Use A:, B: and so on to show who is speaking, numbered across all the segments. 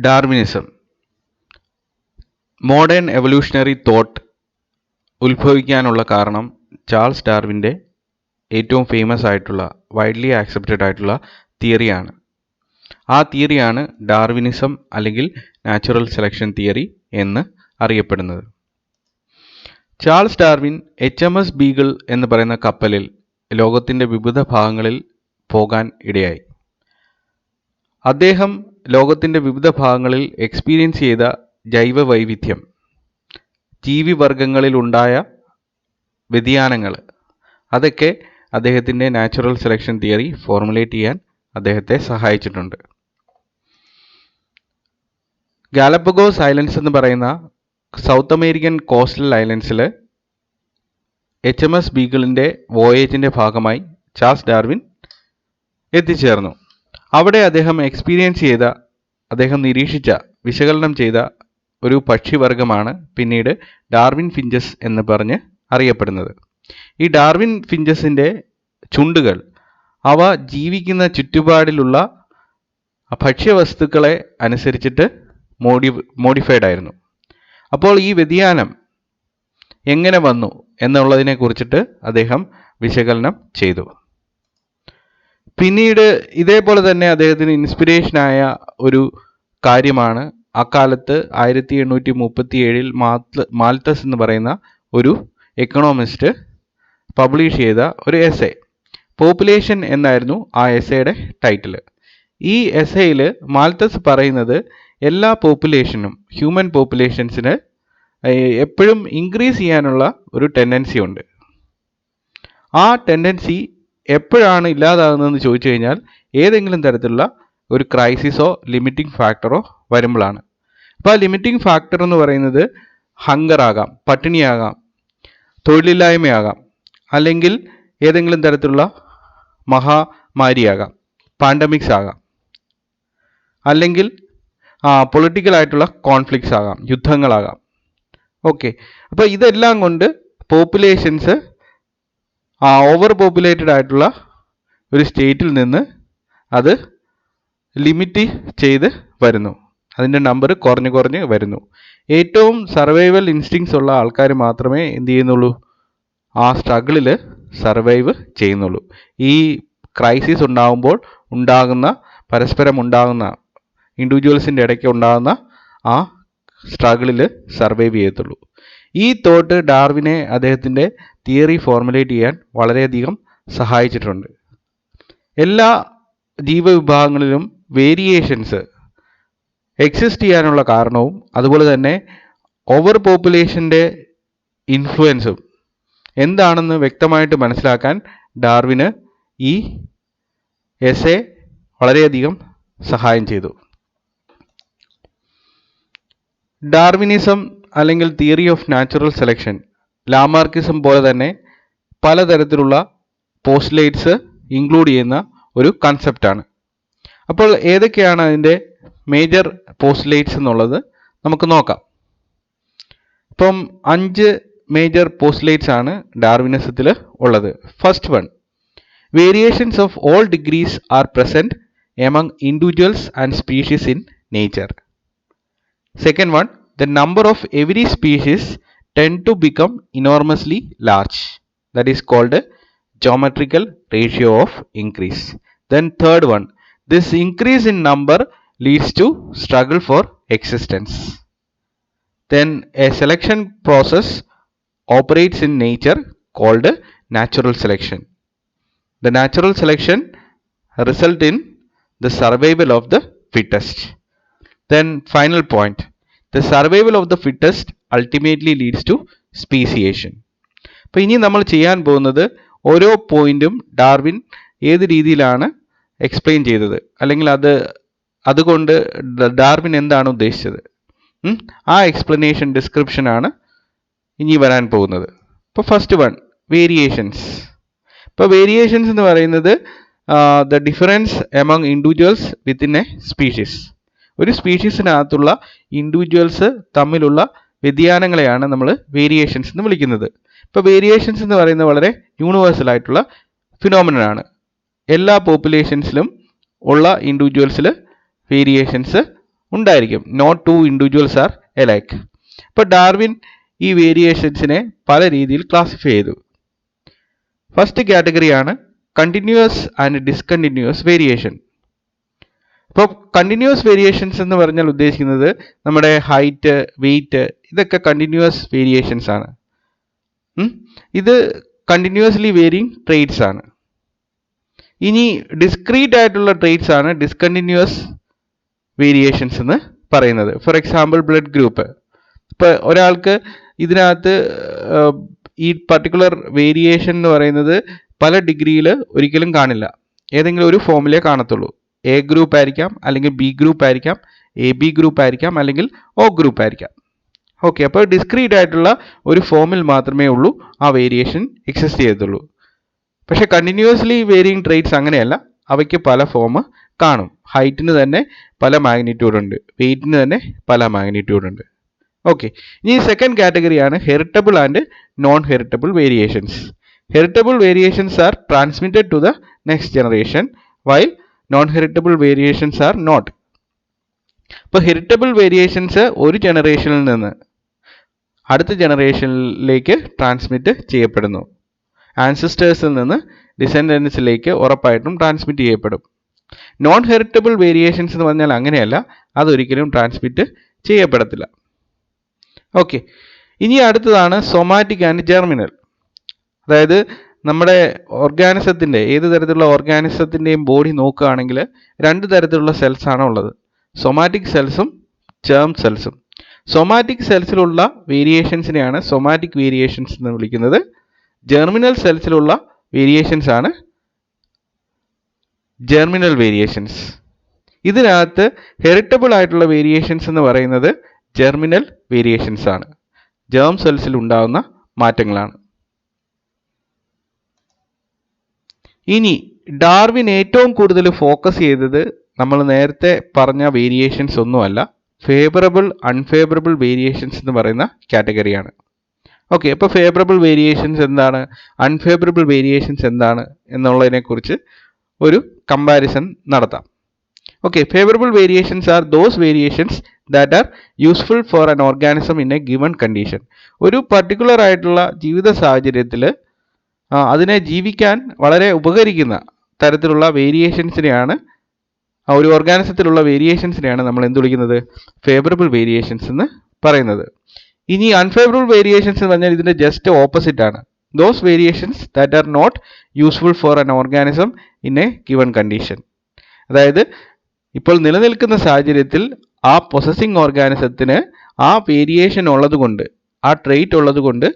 A: Darwinism modern evolutionary thought ഉത്ഭവിക്കാനുള്ള കാരണം Charles ഡാർവിൻ്റെ ഏറ്റവും famous ആയിട്ടുള്ള വൈഡ്ലി ആക്സെപ്റ്റഡ് ആയിട്ടുള്ള തിയറിയാണ്. ആ തിയറിയാണ് ഡാർവിനിസം അല്ലെങ്കിൽ നാച്ചുറൽ സെലക്ഷൻ തിയറി എന്ന് അറിയപ്പെടുന്നത്. ചാൾസ് ഡാർവിൻ HMS ബീഗിൾ എന്ന് പറയുന്ന കപ്പലിൽ ലോകത്തിൻ്റെ വിവിധ ഭാഗങ്ങളിൽ പോകാൻ ഇടയായി. അദ്ദേഹം ലോകത്തിൻ്റെ വിവിധ ഭാഗങ്ങളിൽ എക്സ്പീരിയൻസ് ചെയ്ത ജൈവ വൈവിധ്യം, ജീവിവർഗങ്ങളിലുണ്ടായ വ്യതിയാനങ്ങൾ, അതൊക്കെ അദ്ദേഹത്തിൻ്റെ നാച്ചുറൽ സെലക്ഷൻ തിയറി ഫോർമുലേറ്റ് ചെയ്യാൻ അദ്ദേഹത്തെ സഹായിച്ചിട്ടുണ്ട്. ഗാലപ്പഗോസ് ഐലൻഡ്സ് എന്ന് പറയുന്ന സൗത്ത് അമേരിക്കൻ കോസ്റ്റൽ ഐലൻഡ്സിൽ HMS ബീഗിളിൻ്റെ വോയേജിൻ്റെ ഭാഗമായി ചാൾസ് ഡാർവിൻ എത്തിച്ചേർന്നു. അവിടെ അദ്ദേഹം നിരീക്ഷിച്ച, വിശകലനം ചെയ്ത ഒരു പക്ഷിവർഗമാണ് പിന്നീട് ഡാർവിൻ ഫിഞ്ചസ് എന്ന് പറഞ്ഞ് അറിയപ്പെടുന്നത്. ഈ ഡാർവിൻ ഫിഞ്ചസിൻ്റെ ചുണ്ടുകൾ അവ ജീവിക്കുന്ന ചുറ്റുപാടിലുള്ള ഭക്ഷ്യവസ്തുക്കളെ അനുസരിച്ചിട്ട് മോഡിഫൈഡ് ആയിരുന്നു. അപ്പോൾ ഈ വ്യതിയാനം എങ്ങനെ വന്നു എന്നുള്ളതിനെ കുറിച്ചിട്ട് അദ്ദേഹം വിശകലനം ചെയ്തു. പിന്നീട് ഇതേപോലെ തന്നെ അദ്ദേഹത്തിന് ഇൻസ്പിറേഷനായ ഒരു കാര്യമാണ് അക്കാലത്ത് 1837 മാൽത്തസ് എന്ന് പറയുന്ന ഒരു എക്കണോമിസ്റ്റ് പബ്ലിഷ് ചെയ്ത ഒരു എസ്സേ. പോപ്പുലേഷൻ എന്നായിരുന്നു ആ എസ്സേയുടെ ടൈറ്റിൽ. ഈ എസ്സേയിൽ മാൽത്തസ് പറയുന്നത് എല്ലാ പോപ്പുലേഷനും, ഹ്യൂമൻ പോപ്പുലേഷൻസിന് എപ്പോഴും ഇൻക്രീസ് ചെയ്യാനുള്ള ഒരു ടെൻഡൻസി ഉണ്ട്. ആ ടെൻഡൻസി എപ്പോഴാണ് ഇല്ലാതാകുന്നതെന്ന് ചോദിച്ചു കഴിഞ്ഞാൽ ഏതെങ്കിലും തരത്തിലുള്ള ഒരു ക്രൈസിസോ ലിമിറ്റിംഗ് ഫാക്ടറോ വരുമ്പോഴാണ്. അപ്പോൾ ആ ലിമിറ്റിംഗ് ഫാക്ടർ എന്ന് പറയുന്നത് ഹങ്കർ ആകാം, പട്ടിണിയാകാം, തൊഴിലില്ലായ്മയാകാം, അല്ലെങ്കിൽ ഏതെങ്കിലും തരത്തിലുള്ള മഹാമാരിയാകാം, പാൻഡമിക്സ് ആകാം, അല്ലെങ്കിൽ പൊളിറ്റിക്കലായിട്ടുള്ള കോൺഫ്ലിക്ട്സ് ആകാം, യുദ്ധങ്ങളാകാം. ഓക്കെ, അപ്പോൾ ഇതെല്ലാം കൊണ്ട് പോപ്പുലേഷൻസ് ഓവർ പോപ്പുലേറ്റഡ് ആയിട്ടുള്ള ഒരു സ്റ്റേറ്റിൽ നിന്ന് അത് ലിമിറ്റ് ചെയ്ത് വരുന്നു. അതിൻ്റെ നമ്പർ കുറഞ്ഞ് വരുന്നു. ഏറ്റവും സർവൈവൽ ഇൻസ്റ്റിങ്സ് ഉള്ള ആൾക്കാർ മാത്രമേ എന്ത് ചെയ്യുന്നുള്ളൂ, ആ സ്ട്രഗിളിൽ സർവൈവ് ചെയ്യുന്നുള്ളൂ. ഈ ക്രൈസിസ് ഉണ്ടാകുന്ന പരസ്പരം ഉണ്ടാകുന്ന ഇൻഡിവിജ്വൽസിൻ്റെ ഇടയ്ക്ക് ഉണ്ടാകുന്ന ആ സ്ട്രഗിളിൽ സർവൈവ് ചെയ്യത്തുള്ളൂ. ഈ തോട്ട് ഡാർവിനെ അദ്ദേഹത്തിൻ്റെ തിയറി ഫോർമുലേറ്റ് ചെയ്യാൻ വളരെയധികം സഹായിച്ചിട്ടുണ്ട്. എല്ലാ ജീവവിഭാഗങ്ങളിലും വേരിയേഷൻസ് എക്സിസ്റ്റ് ചെയ്യാനുള്ള കാരണവും അതുപോലെ തന്നെ ഓവർ പോപ്പുലേഷൻ്റെ ഇൻഫ്ലുവൻസും എന്താണെന്ന് വ്യക്തമായിട്ട് മനസ്സിലാക്കാൻ ഡാർവിന് ഈ എസ്സേ വളരെയധികം സഹായം ചെയ്തു. ഡാർവിനിസം അല്ലെങ്കിൽ theory of natural selection Lamarckism പോലെ തന്നെ പലതരത്തിലുള്ള പോസ്റ്റുലേറ്റ്സ് ഇൻക്ലൂഡ് ചെയ്യുന്ന ഒരു കൺസെപ്റ്റാണ്. അപ്പോൾ ഏതൊക്കെയാണ് അതിൻ്റെ മേജർ പോസ്റ്റുലേറ്റ്സ് എന്നുള്ളത് നമുക്ക് നോക്കാം. ഇപ്പം 5 മേജർ പോസ്റ്റുലേറ്റ്സ് ആണ് ഡാർവിനിസത്തിൽ ഉള്ളത്. First one, variations of all degrees are present among individuals and species in nature. Second one, the number of every species tend to become enormously large. That is called a geometrical ratio of increase. Then third one, this increase in number leads to struggle for existence. Then a selection process operates in nature called natural selection. The natural selection result in the survival of the fittest. Then final point, the survival of the fittest ultimately leads to speciation. അപ്പോൾ ഇനി നമ്മൾ ചെയ്യാൻ പോകുന്നത് ഓരോ പോയിന്റും Darwin ഏത് രീതിയിലാണ് explain ചെയ്തത്, അല്ലെങ്കിൽ അതുകൊണ്ട് ഡാർവിൻ എന്താണ് ഉദ്ദേശിച്ചത്, ആ എക്സ്പ്ലനേഷൻ ഡിസ്ക്രിപ്ഷനാണ് ഇനി വരാൻ പോകുന്നത്. ഇപ്പോൾ ഫസ്റ്റ് വൺ, വേരിയേഷൻസ്. ഇപ്പോൾ വേരിയേഷൻസ് എന്ന് പറയുന്നത് the difference among individuals within A species. ഒരു സ്പീഷീസിനകത്തുള്ള ഇൻഡിവിജ്വൽസ് തമ്മിലുള്ള വ്യതിയാനങ്ങളെയാണ് നമ്മൾ വേരിയേഷൻസ് എന്ന് വിളിക്കുന്നത്. ഇപ്പോൾ വേരിയേഷൻസ് എന്ന് പറയുന്നത് വളരെ യൂണിവേഴ്സൽ ആയിട്ടുള്ള ഫിനോമിനനാണ്. എല്ലാ പോപ്പുലേഷൻസിലും ഉള്ള ഇൻഡിവിജ്വൽസിൽ വേരിയേഷൻസ് ഉണ്ടായിരിക്കും. Not two individuals are alike. ഇപ്പോൾ ഡാർവിൻ ഈ വേരിയേഷൻസിനെ പല രീതിയിൽ ക്ലാസിഫൈ ചെയ്തു. ഫസ്റ്റ് കാറ്റഗറിയാണ് കണ്ടിന്യൂസ് ആൻഡ് ഡിസ്കണ്ടിന്യൂസ് വേരിയേഷൻ. ഇപ്പോൾ കണ്ടിന്യൂസ് വേരിയേഷൻസ് എന്ന് പറഞ്ഞാൽ ഉദ്ദേശിക്കുന്നത് നമ്മുടെ ഹൈറ്റ്, വെയിറ്റ്, ഇതൊക്കെ കണ്ടിന്യൂസ് വേരിയേഷൻസ് ആണ്. ഇത് കണ്ടിന്യൂസ്ലി വേരിയിങ് ട്രേറ്റ്സ് ആണ്. ഇനി ഡിസ്ക്രീറ്റ് ആയിട്ടുള്ള ട്രേറ്റ്സ് ആണ് ഡിസ്കണ്ടിന്യൂസ് വേരിയേഷൻസ് എന്ന് പറയുന്നത്. For example blood group. ഇപ്പോൾ ഒരാൾക്ക് ഇതിനകത്ത് ഈ പർട്ടിക്കുലർ വേരിയേഷൻ എന്ന് പറയുന്നത് പല ഡിഗ്രിയിൽ ഒരിക്കലും കാണില്ല. ഏതെങ്കിലും ഒരു ഫോമിലേ കാണത്തുള്ളൂ. എ ഗ്രൂപ്പ് ആയിരിക്കാം, അല്ലെങ്കിൽ ബി ഗ്രൂപ്പ് ആയിരിക്കാം, എ ബി ഗ്രൂപ്പ് ആയിരിക്കാം, അല്ലെങ്കിൽ ഒ ഗ്രൂപ്പ് ആയിരിക്കാം. ഓക്കെ, അപ്പോൾ ഡിസ്ക്രീറ്റ് ആയിട്ടുള്ള ഒരു ഫോമിൽ മാത്രമേ ഉള്ളൂ ആ വേരിയേഷൻ എക്സിസ്റ്റ് ചെയ്യത്തുള്ളൂ. പക്ഷേ കണ്ടിന്യൂസ്ലി വേരിയിങ് ട്രേറ്റ്സ് അങ്ങനെയല്ല, അവയ്ക്ക് പല ഫോം കാണും. ഹൈറ്റിന് തന്നെ പല മാഗ്നിറ്റ്യൂഡ് ഉണ്ട്, വെയിറ്റിന് തന്നെ പല മാഗ്നിറ്റ്യൂഡ് ഉണ്ട്. ഓക്കെ, ഇനി സെക്കൻഡ് കാറ്റഗറിയാണ് heritable and non heritable variations. Heritable variations are transmitted to the next generation while non heritable variations are not. ഇപ്പോൾ ഹെറിറ്റബിൾ വേരിയേഷൻസ് ഒരു ജനറേഷനിൽ നിന്ന് അടുത്ത ജനറേഷനിലേക്ക് ട്രാൻസ്മിറ്റ് ചെയ്യപ്പെടുന്നു. ആൻസിസ്റ്റേഴ്സിൽ നിന്ന് ഡിസെൻഡൻസിലേക്ക് ഉറപ്പായിട്ടും ട്രാൻസ്മിറ്റ് ചെയ്യപ്പെടും. നോൺ ഹെറിറ്റബിൾ വേരിയേഷൻസ് എന്ന് പറഞ്ഞാൽ അങ്ങനെയല്ല, അതൊരിക്കലും ട്രാൻസ്മിറ്റ് ചെയ്യപ്പെടത്തില്ല. ഓക്കെ, ഇനി അടുത്തതാണ് സൊമാറ്റിക് ആൻഡ് ജെർമിനൽ. അതായത് നമ്മുടെ ഓർഗാനിസത്തിൻ്റെ ഏത് തരത്തിലുള്ള ഓർഗാനിസത്തിൻ്റെയും ബോഡി നോക്കുകയാണെങ്കിൽ രണ്ട് തരത്തിലുള്ള സെൽസ് ആണ് ഉള്ളത്, സൊമാറ്റിക് സെൽസും ജേം സെൽസും. സൊമാറ്റിക് സെൽസിലുള്ള വേരിയേഷൻസിനെയാണ് സൊമാറ്റിക് വേരിയേഷൻസ് എന്ന് വിളിക്കുന്നത്. ജെർമിനൽ സെൽസിലുള്ള വേരിയേഷൻസ് ആണ് ജെർമിനൽ വേരിയേഷൻസ്. ഇതിനകത്ത് ഹെറിറ്റബിൾ ആയിട്ടുള്ള വേരിയേഷൻസ് എന്ന് പറയുന്നത് ജെർമിനൽ വേരിയേഷൻസ് ആണ്, ജേം സെൽസിൽ ഉണ്ടാകുന്ന മാറ്റങ്ങളാണ്. ഇനി ഡാർവിൻ ഏറ്റവും കൂടുതൽ ഫോക്കസ് ചെയ്തത് നമ്മൾ നേരത്തെ പറഞ്ഞ വേരിയേഷൻസ് ഒന്നുമല്ല, ഫേവറബിൾ അൺഫേവറബിൾ വേരിയേഷൻസ് എന്ന് പറയുന്ന കാറ്റഗറിയാണ്. ഓക്കെ, അപ്പോൾ ഫേവറബിൾ വേരിയേഷൻസ് എന്താണ്, അൺഫേവറബിൾ വേരിയേഷൻസ് എന്താണ് എന്നുള്ളതിനെക്കുറിച്ച് ഒരു കമ്പാരിസൺ നടത്താം. Okay, favourable variations are those variations that R useful for an organism in a given condition. ഒരു പർട്ടിക്കുലർ ആയിട്ടുള്ള ജീവിത സാഹചര്യത്തിൽ അതിനെ ജീവിക്കാൻ വളരെ ഉപകരിക്കുന്ന തരത്തിലുള്ള വേരിയേഷൻസിനെയാണ്, ഒരു ഓർഗാനിസത്തിലുള്ള വേരിയേഷൻസിനെയാണ് നമ്മൾ എന്ത് വിളിക്കുന്നത്, ഫേവറബിൾ വേരിയേഷൻസ് എന്ന് പറയുന്നത്. ഇനി അൺഫേവറബിൾ വേരിയേഷൻസ് എന്ന് പറഞ്ഞാൽ ഇതിൻ്റെ ജസ്റ്റ് ഓപ്പോസിറ്റ് ആണ്, those variations that are not useful for an organism in a given condition. അതായത് ഇപ്പോൾ നിലനിൽക്കുന്ന സാഹചര്യത്തിൽ ആ പൊസസിങ് ഓർഗാനിസത്തിന് ആ വേരിയേഷൻ ഉള്ളതുകൊണ്ട്, ആ ട്രെയ്റ്റ് ഉള്ളതുകൊണ്ട്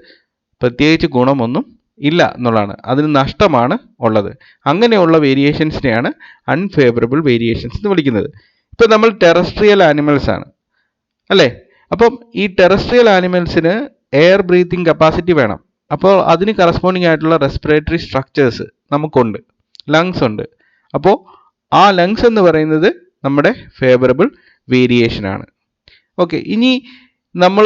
A: പ്രത്യേകിച്ച് ഗുണമൊന്നും ഇല്ല എന്നുള്ളതാണ്, അതിന് നഷ്ടമാണ് ഉള്ളത്. അങ്ങനെയുള്ള വേരിയേഷൻസിനെയാണ് അൺഫേവറബിൾ വേരിയേഷൻസ് എന്ന് വിളിക്കുന്നത്. ഇപ്പോൾ നമ്മൾ ടെറസ്ട്രിയൽ ആനിമൽസ് ആണ് അല്ലേ, അപ്പം ഈ ടെറസ്ട്രിയൽ ആനിമൽസിന് എയർ ബ്രീത്തിങ് കപ്പാസിറ്റി വേണം. അപ്പോൾ അതിന് കറസ്പോണ്ടിങ് ആയിട്ടുള്ള റെസ്പിറേറ്ററി സ്ട്രക്ചേഴ്സ് നമുക്കുണ്ട്, ലങ്സ് ഉണ്ട്. അപ്പോൾ ആ ലങ്സ് എന്ന് പറയുന്നത് നമ്മുടെ ഫേവറബിൾ വേരിയേഷൻ ആണ്. ഓക്കെ, ഇനി നമ്മൾ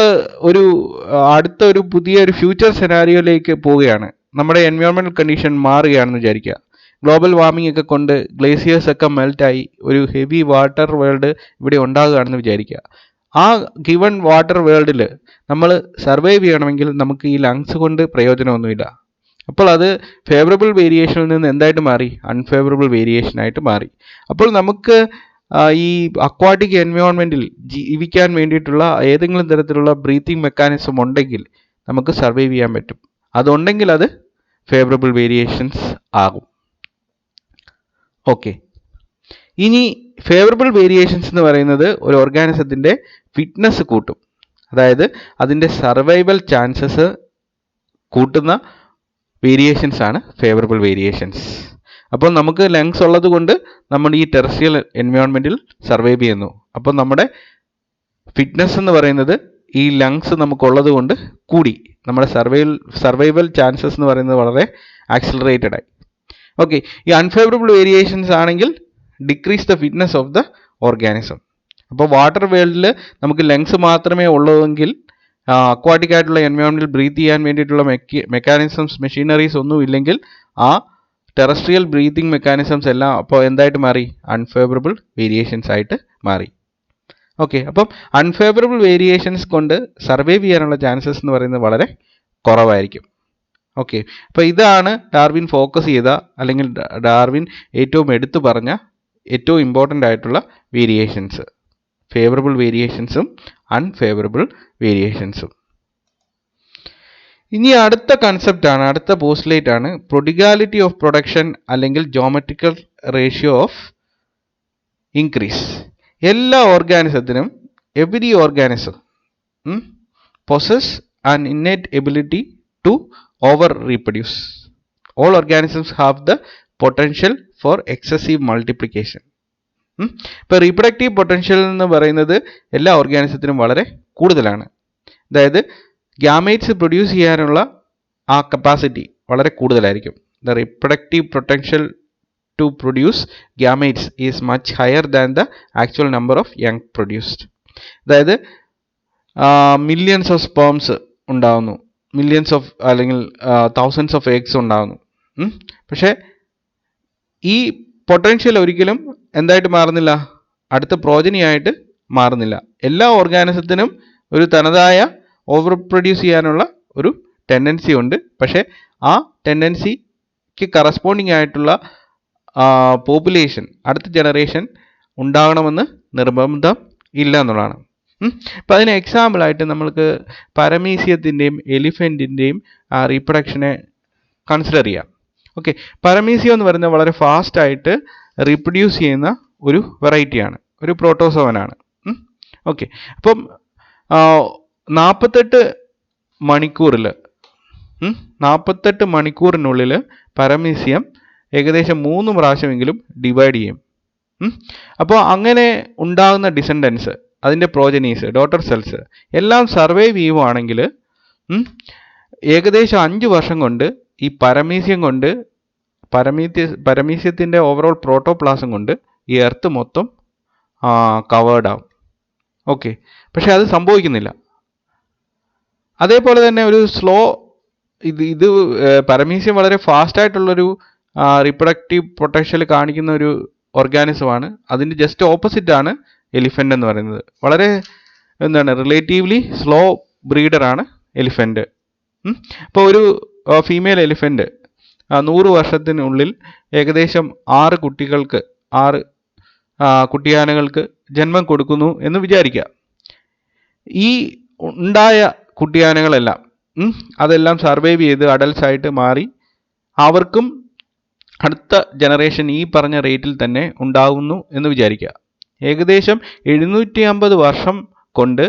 A: അടുത്ത ഒരു പുതിയൊരു ഫ്യൂച്ചർ സെനാരിയോയിലേക്ക് പോവുകയാണ്. നമ്മുടെ എൻവയോൺമെൻറ്റൽ കണ്ടീഷൻ മാറുകയാണെന്ന് വിചാരിക്കുക. ഗ്ലോബൽ വാർമിംഗ് ഒക്കെ കൊണ്ട് ഗ്ലേസിയേഴ്സ് ഒക്കെ മെൽറ്റായി ഒരു ഹെവി വാട്ടർ വേൾഡ് ഇവിടെ ഉണ്ടാകുകയാണെന്ന് വിചാരിക്കുക. ആ ഗിവൺ വാട്ടർ വേൾഡിൽ നമ്മൾ സർവൈവ് ചെയ്യണമെങ്കിൽ നമുക്ക് ഈ ലങ്സ് കൊണ്ട് പ്രയോജനമൊന്നുമില്ല. അപ്പോൾ അത് ഫേവറബിൾ വേരിയേഷനിൽ നിന്ന് എന്തായിട്ട് മാറി, അൺഫേവറബിൾ വേരിയേഷനായിട്ട് മാറി. അപ്പോൾ നമുക്ക് ഈ അക്വാട്ടിക് എൻവയോൺമെൻറ്റിൽ ജീവിക്കാൻ വേണ്ടിയിട്ടുള്ള ഏതെങ്കിലും തരത്തിലുള്ള ബ്രീത്തിങ് മെക്കാനിസം ഉണ്ടെങ്കിൽ നമുക്ക് സർവൈവ് ചെയ്യാൻ പറ്റും. അതുണ്ടെങ്കിൽ അത് ഫേവറബിൾ വേരിയേഷൻസ് ആകും. ഓക്കെ, ഇനി ഫേവറബിൾ വേരിയേഷൻസ് എന്ന് പറയുന്നത് ഒരു ഓർഗാനിസത്തിൻ്റെ ഫിറ്റ്നസ് കൂട്ടും. അതായത് അതിൻ്റെ സർവൈവൽ ചാൻസസ് കൂട്ടുന്ന വേരിയേഷൻസ് ആണ് ഫേവറബിൾ വേരിയേഷൻസ്. അപ്പോൾ നമുക്ക് ലങ്സ് ഉള്ളത് കൊണ്ട് നമ്മൾ ഈ ടെറസ്ട്രിയൽ എൻവയോൺമെൻറ്റിൽ സർവൈവ് ചെയ്യുന്നു. അപ്പോൾ നമ്മുടെ ഫിറ്റ്നസ് എന്ന് പറയുന്നത് ഈ ലങ്സ് നമുക്കുള്ളത് കൊണ്ട് കൂടി, നമ്മുടെ സർവൈവൽ ചാൻസസ് എന്ന് പറയുന്നത് വളരെ ആക്സിലറേറ്റഡ് ആയി. ഓക്കെ, ഈ അൺഫേവറബിൾ വേരിയേഷൻസ് ആണെങ്കിൽ decrease the fitness of the organism. അപ്പോൾ വാട്ടർ വേൾഡിൽ നമുക്ക് ലങ്സ് മാത്രമേ ഉള്ളൂവെങ്കിൽ അക്വാട്ടിക് ആയിട്ടുള്ള എൻവയോൺമെൻറ്റിൽ ബ്രീത്ത് ചെയ്യാൻ വേണ്ടിയിട്ടുള്ള മെക്കാനിസംസ്, മെഷീനറീസ് ഒന്നും ഇല്ലെങ്കിൽ ആ ടെറസ്ട്രിയൽ ബ്രീത്തിങ് മെക്കാനിസംസ് എല്ലാം അപ്പോൾ എന്തായിട്ട് മാറി, അൺഫേവറബിൾ വേരിയേഷൻസ് ആയിട്ട് മാറി. ഓക്കെ, അപ്പം അൺഫേവറബിൾ വേരിയേഷൻസ് കൊണ്ട് സർവൈവ് ചെയ്യാനുള്ള ചാൻസസ് എന്ന് പറയുന്നത് വളരെ കുറവായിരിക്കും. ഓക്കെ, അപ്പോൾ ഇതാണ് ഡാർവിൻ ഫോക്കസ് ചെയ്ത അല്ലെങ്കിൽ ഡാർവിൻ ഏറ്റവും എടുത്തു പറഞ്ഞ ഏറ്റവും ഇമ്പോർട്ടൻ്റ് ആയിട്ടുള്ള വേരിയേഷൻസ്, ഫേവറബിൾ വേരിയേഷൻസും അൺഫേവറബിൾ വേരിയേഷൻസും. ഇനി അടുത്ത കൺസെപ്റ്റ് ആണ്, അടുത്ത പോസ്റ്റുലേറ്റ് ആണ് പ്രൊഡിഗാലിറ്റി ഓഫ് പ്രൊഡക്ഷൻ അല്ലെങ്കിൽ ജോമെട്രിക്കൽ റേഷ്യോ ഓഫ് ഇൻക്രീസ്. എല്ലാ ഓർഗാനിസത്തിനും, every organism possess an innate ability to over reproduce. All organisms have the potential for excessive multiplication. ഇപ്പോൾ റീപ്രൊഡക്റ്റീവ് പൊട്ടൻഷ്യൽ എന്ന് പറയുന്നത് എല്ലാ ഓർഗാനിസത്തിനും വളരെ കൂടുതലാണ്. അതായത് ഗ്യാമേറ്റ്സ് പ്രൊഡ്യൂസ് ചെയ്യാനുള്ള ആ കപ്പാസിറ്റി വളരെ കൂടുതലായിരിക്കും. The reproductive potential to produce gametes is much higher than the actual number of young produced. അതായത് മില്യൺസ് ഓഫ് സ്പേംസ് ഉണ്ടാകുന്നു, മില്യൺസ് ഓഫ് അല്ലെങ്കിൽ തൗസൻഡ്സ് ഓഫ് എഗ്സ് ഉണ്ടാകുന്നു. പക്ഷേ ഈ പൊട്ടൻഷ്യൽ ഒരിക്കലും എന്തായിട്ട് മാറുന്നില്ല, അടുത്ത പ്രോജനിയായിട്ട് മാറുന്നില്ല. എല്ലാ ഓർഗാനിസത്തിനും ഒരു തനതായ ഓവർ പ്രൊഡ്യൂസ് ചെയ്യാനുള്ള ഒരു ടെൻഡൻസി ഉണ്ട്. പക്ഷേ ആ ടെൻഡൻസിക്ക് കറസ്പോണ്ടിങ് ആയിട്ടുള്ള പോപ്പുലേഷൻ, അടുത്ത ജനറേഷൻ ഉണ്ടാകണമെന്ന് നിർബന്ധം ഇല്ല എന്നുള്ളതാണ്. അപ്പം അതിന് എക്സാമ്പിളായിട്ട് നമ്മൾക്ക് പരമീസിയത്തിൻ്റെയും എലിഫൻറ്റിൻ്റെയും റീപ്രൊഡക്ഷനെ കൺസിഡർ ചെയ്യാം. ഓക്കെ, പരമീസിയം എന്ന് പറയുന്നത് വളരെ ഫാസ്റ്റായിട്ട് റീപ്രൊഡ്യൂസ് ചെയ്യുന്ന ഒരു വെറൈറ്റിയാണ്, ഒരു പ്രോട്ടോസോവനാണ്. ഓക്കെ, അപ്പം 48 മണിക്കൂറിനുള്ളിൽ പരമീസിയം ഏകദേശം 3 പ്രാവശ്യമെങ്കിലും ഡിവൈഡ് ചെയ്യും. അപ്പോൾ അങ്ങനെ ഉണ്ടാകുന്ന ഡിസെൻഡൻസ്, അതിൻ്റെ പ്രോജനീസ്, ഡോട്ടർ സെൽസ് എല്ലാം സർവൈവ് ചെയ്യുവാണെങ്കിൽ ഏകദേശം 5 വർഷം കൊണ്ട് ഈ പരമീസ്യത്തിൻ്റെ ഓവറോൾ പ്രോട്ടോപ്ലാസം കൊണ്ട് ഈ എർത്ത് മൊത്തം കവേർഡ് ആവും. ഓക്കെ, പക്ഷെ അത് സംഭവിക്കുന്നില്ല. അതേപോലെ തന്നെ ഒരു സ്ലോ ഇത് പരമീസ്യം വളരെ ഫാസ്റ്റായിട്ടുള്ളൊരു റീപ്രൊഡക്റ്റീവ് പൊട്ടൻഷ്യൽ കാണിക്കുന്ന ഒരു ഓർഗാനിസമാണ്. അതിൻ്റെ ജസ്റ്റ് ഓപ്പോസിറ്റാണ് എലിഫൻ്റ് എന്ന് പറയുന്നത്. വളരെ റിലേറ്റീവ്ലി സ്ലോ ബ്രീഡറാണ് എലിഫൻ്റ്. അപ്പോൾ ഒരു ഫീമെയിൽ എലിഫൻ്റ് 100 വർഷത്തിനുള്ളിൽ ഏകദേശം 6 കുട്ടിയാനകൾക്ക് ജന്മം കൊടുക്കുന്നു എന്ന് വിചാരിക്കുക. ഈ ഉണ്ടായ കുട്ടിയാനകളെല്ലാം അതെല്ലാം സർവൈവ് ചെയ്ത് അഡൽട്സ് ആയിട്ട് മാറി അവർക്കും അടുത്ത ജനറേഷൻ ഈ പറഞ്ഞ റേറ്റിൽ തന്നെ ഉണ്ടാകുന്നു എന്ന് വിചാരിക്കുക. ഏകദേശം 750 വർഷം കൊണ്ട്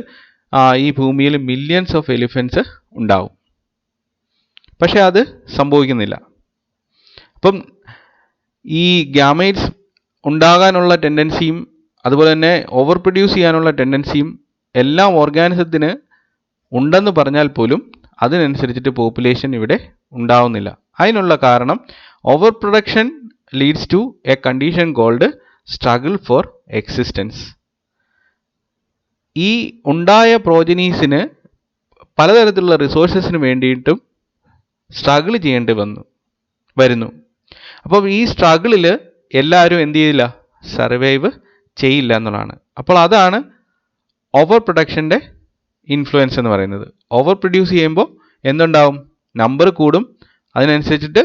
A: ഈ ഭൂമിയിൽ മില്യൺസ് ഓഫ് എലിഫൻസ് ഉണ്ടാവും. പക്ഷെ അത് സംഭവിക്കുന്നില്ല. അപ്പം ഈ ഗ്യാമേറ്റ്സ് ഉണ്ടാകാനുള്ള ടെൻഡൻസിയും അതുപോലെ തന്നെ ഓവർ പ്രൊഡ്യൂസ് ചെയ്യാനുള്ള ടെൻഡൻസിയും എല്ലാ ഓർഗാനിസത്തിന് ഉണ്ടെന്ന് പറഞ്ഞാൽ പോലും അതിനനുസരിച്ചിട്ട് പോപ്പുലേഷൻ ഇവിടെ ഉണ്ടാവുന്നില്ല. അതിനുള്ള കാരണം over production leads to a condition called struggle for existence. ഈ ഉണ്ടായ പ്രോജനീസിന് പലതരത്തിലുള്ള റിസോഴ്സസിന് വേണ്ടിയിട്ടും സ്ട്രഗിൾ ചെയ്യേണ്ടി വരുന്നു. അപ്പോൾ ഈ സ്ട്രഗിളിൽ എല്ലാവരും എന്ത് ചെയ്യില്ല, സർവൈവ് ചെയ്യില്ല എന്നുള്ളതാണ്. അപ്പോൾ അതാണ് ഓവർ പ്രൊഡക്ഷൻ്റെ ഇൻഫ്ലുവൻസ് എന്ന് പറയുന്നത്. ഓവർ പ്രൊഡ്യൂസ് ചെയ്യുമ്പോൾ എന്തുണ്ടാവും, നമ്പർ കൂടും. അതിനനുസരിച്ചിട്ട്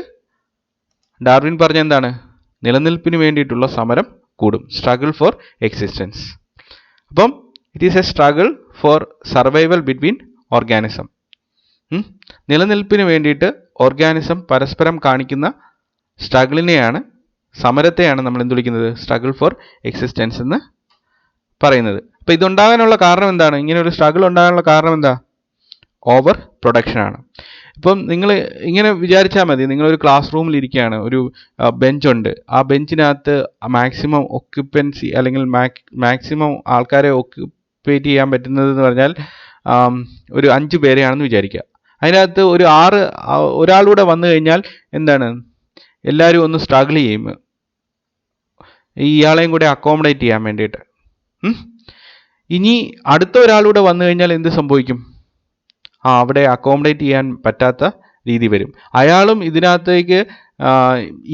A: ഡാർവിൻ പറഞ്ഞ എന്താണ്, നിലനിൽപ്പിന് വേണ്ടിയിട്ടുള്ള സമരം കൂടും, സ്ട്രഗിൾ ഫോർ എക്സിസ്റ്റൻസ്. അപ്പം it is A struggle for survival between organism. നിലനിൽപ്പിന് വേണ്ടിയിട്ട് ഓർഗാനിസം പരസ്പരം കാണിക്കുന്ന സ്ട്രഗിളിനെയാണ്, സമരത്തെയാണ് നമ്മൾ എന്ത് വിളിക്കുന്നത്, സ്ട്രഗിൾ ഫോർ എക്സിസ്റ്റൻസ് എന്ന് പറയുന്നത്. അപ്പോൾ ഇതുണ്ടാകാനുള്ള കാരണം എന്താണ്, ഇങ്ങനെ ഒരു സ്ട്രഗിൾ ഉണ്ടാകാനുള്ള കാരണം എന്താ, ഓവർ പ്രൊഡക്ഷനാണ്. ഇപ്പം നിങ്ങൾ ഇങ്ങനെ വിചാരിച്ചാൽ മതി, നിങ്ങളൊരു ക്ലാസ് റൂമിൽ ഇരിക്കുകയാണ്, ഒരു ബെഞ്ചുണ്ട്, ആ ബെഞ്ചിനകത്ത് മാക്സിമം ഒക്യുപ്പൻസി അല്ലെങ്കിൽ മാക്സിമം ആൾക്കാരെ ഒക്യുപ്പേറ്റ് ചെയ്യാൻ പറ്റുന്നത് എന്ന് പറഞ്ഞാൽ ഒരു 5 പേരെയാണെന്ന് വിചാരിക്കുക. അതിനകത്ത് ഒരു 6 ഒരാളൂടെ വന്നു കഴിഞ്ഞാൽ എന്താണ്, എല്ലാവരും ഒന്ന് സ്ട്രഗിൾ ചെയ്യും ഇയാളെയും കൂടെ അക്കോമഡേറ്റ് ചെയ്യാൻ വേണ്ടിയിട്ട്. ഇനി അടുത്ത ഒരാളൂടെ വന്നു കഴിഞ്ഞാൽ എന്ത് സംഭവിക്കും, അവിടെ അക്കോമഡേറ്റ് ചെയ്യാൻ പറ്റാത്ത രീതി വരും. അയാളും ഇതിനകത്തേക്ക്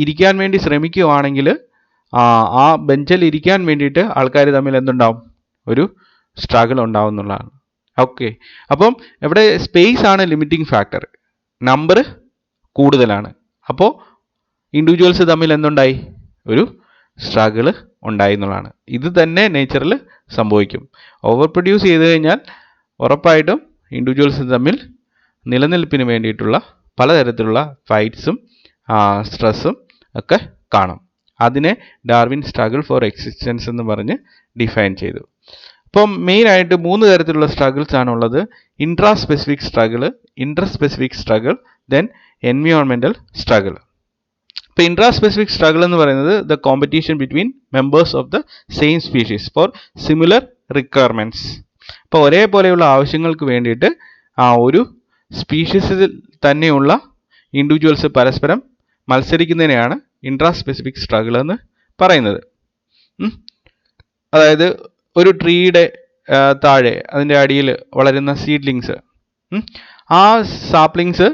A: ഇരിക്കാൻ വേണ്ടി ശ്രമിക്കുകയാണെങ്കിൽ ആ ബെഞ്ചിൽ ഇരിക്കാൻ വേണ്ടിയിട്ട് ആൾക്കാർ തമ്മിൽ എന്തുണ്ടാവും, ഒരു സ്ട്രഗിൾ ഉണ്ടാവുന്നുള്ളതാണ്. ഓക്കെ, അപ്പം ഇവിടെ സ്പേസ് ആണ് ലിമിറ്റിംഗ് ഫാക്ടർ, നമ്പർ കൂടുതലാണ്. അപ്പോൾ ഇൻഡിവിജ്വൽസ് തമ്മിൽ എന്തുണ്ടായി? ഒരു സ്ട്രഗിൾ ഉണ്ടായി എന്നുള്ളതാണ്. ഇത് തന്നെ നേച്ചറിൽ സംഭവിക്കും. ഓവർ പ്രൊഡ്യൂസ് ചെയ്ത് കഴിഞ്ഞാൽ ഉറപ്പായിട്ടും ഇൻഡിവിജ്വൽസ് തമ്മിൽ നിലനിൽപ്പിന് വേണ്ടിയിട്ടുള്ള പലതരത്തിലുള്ള ഫൈറ്റ്സും സ്ട്രെസ്സും ഒക്കെ കാണും. അതിനെ ഡാർവിൻ സ്ട്രഗിൾ ഫോർ എക്സിസ്റ്റൻസ് എന്ന് പറഞ്ഞ് ഡിഫൈൻ ചെയ്തു. അപ്പം മെയിനായിട്ട് 3 തരത്തിലുള്ള സ്ട്രഗിൾസ് ആണുള്ളത്. Intra specific struggle, inter specific struggle, then environmental struggle. ഇപ്പോൾ ഇൻട്രാ സ്പെസിഫിക് സ്ട്രഗിൾ എന്ന് പറയുന്നത് the competition between members of the same species for similar requirements. ഇപ്പോൾ ഒരേപോലെയുള്ള ആവശ്യങ്ങൾക്ക് വേണ്ടിയിട്ട് ഒരു സ്പീഷീസിൽ തന്നെയുള്ള ഇൻഡിവിജ്വൽസ് പരസ്പരം മത്സരിക്കുന്നതിനെയാണ് ഇൻട്രാ സ്പെസിഫിക് സ്ട്രഗിൾ എന്ന് പറയുന്നത്. അതായത് ഒരു ട്രീയുടെ താഴെ അതിൻ്റെ അടിയിൽ വളരുന്ന സീഡ്ലിങ്സ്, ആ സാപ്ലിങ്സ്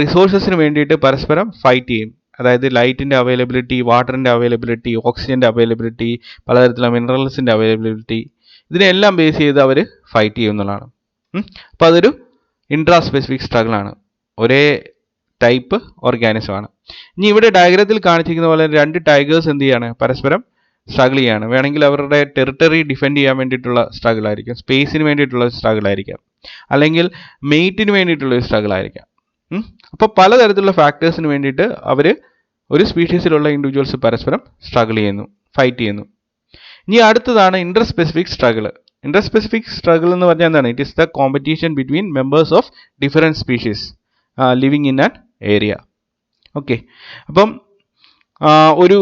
A: റിസോഴ്സസിന് വേണ്ടിയിട്ട് പരസ്പരം ഫൈറ്റ് ചെയ്യും. അതായത് ലൈറ്റിൻ്റെ അവൈലബിലിറ്റി, വാട്ടറിൻ്റെ അവൈലബിലിറ്റി, ഓക്സിജൻ്റെ അവൈലബിലിറ്റി, പലതരത്തിലുള്ള മിനറൽസിൻ്റെ അവൈലബിലിറ്റി, ഇതിനെല്ലാം ബേസ് ചെയ്ത് അവർ ഫൈറ്റ് ചെയ്യുന്നതാണ്. അപ്പോൾ അതൊരു ഇൻട്രാ സ്പെസിഫിക് സ്ട്രഗിൾ ആണ്, ഒരേ ടൈപ്പ് ഓർഗാനിസമാണ്. ഇനി ഇവിടെ ഡയഗ്രത്തിൽ കാണിച്ചിരിക്കുന്ന പോലെ 2 ടൈഗേഴ്സ് എന്ത് ചെയ്യാണ്? പരസ്പരം സ്ട്രഗിൾ ചെയ്യാണ്. വേണമെങ്കിൽ അവരുടെ ടെറിട്ടറി ഡിഫെൻഡ് ചെയ്യാൻ വേണ്ടിയിട്ടുള്ള സ്ട്രഗിൾ ആയിരിക്കാം, സ്പേസിന് വേണ്ടിയിട്ടുള്ള സ്ട്രഗിൾ ആയിരിക്കാം, അല്ലെങ്കിൽ മെയ്റ്റിന് വേണ്ടിയിട്ടുള്ള സ്ട്രഗിൾ ആയിരിക്കാം. അപ്പോൾ പലതരത്തിലുള്ള ഫാക്ടേഴ്സിന് വേണ്ടിയിട്ട് അവർ ഒരു സ്പീഷീസിലുള്ള ഇൻഡിവിജ്വൽസ് പരസ്പരം സ്ട്രഗിൾ ചെയ്യുന്നു, ഫൈറ്റ് ചെയ്യുന്നു. ഇനി അടുത്തതാണ് Inter specific struggle. Inter specific struggle എന്ന് പറഞ്ഞാൽ എന്താണ്? It is the competition between members of different species living in an area. Okay, അപ്പം ഒരു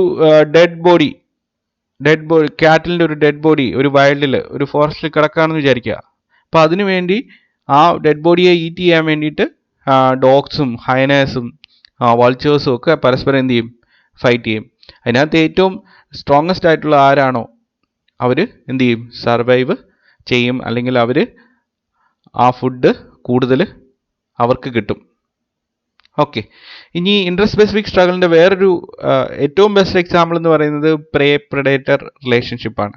A: ഡെഡ് ബോഡി ക്യാറ്റിലിൻ്റെ ഒരു ഡെഡ് ബോഡി ഒരു വൈൽഡിൽ, ഒരു ഫോറസ്റ്റിൽ കിടക്കുകയാണെന്ന് വിചാരിക്കുക. അപ്പോൾ അതിനു വേണ്ടി ആ ഡെഡ് ബോഡിയെ ഈറ്റ് ചെയ്യാൻ വേണ്ടിയിട്ട് ഡോഗ്സും ഹൈനേഴ്സും വൾച്ചേഴ്സും ഒക്കെ പരസ്പരം എന്ത് ചെയ്യും? ഫൈറ്റ് ചെയ്യും. അതിനകത്ത് ഏറ്റവും സ്ട്രോങ്ങസ്റ്റ് ആയിട്ടുള്ള ആരാണോ അവർ എന്ത് ചെയ്യും? സർവൈവ് ചെയ്യും, അല്ലെങ്കിൽ അവർ ആ ഫുഡ് കൂടുതൽ അവർക്ക് കിട്ടും. ഓക്കെ, ഇനി ഇന്റർ സ്പെസിഫിക് സ്ട്രഗിളിൻ്റെ വേറൊരു ഏറ്റവും ബെസ്റ്റ് എക്സാമ്പിൾ എന്ന് പറയുന്നത് പ്രേ പ്രെഡേറ്റർ റിലേഷൻഷിപ്പാണ്.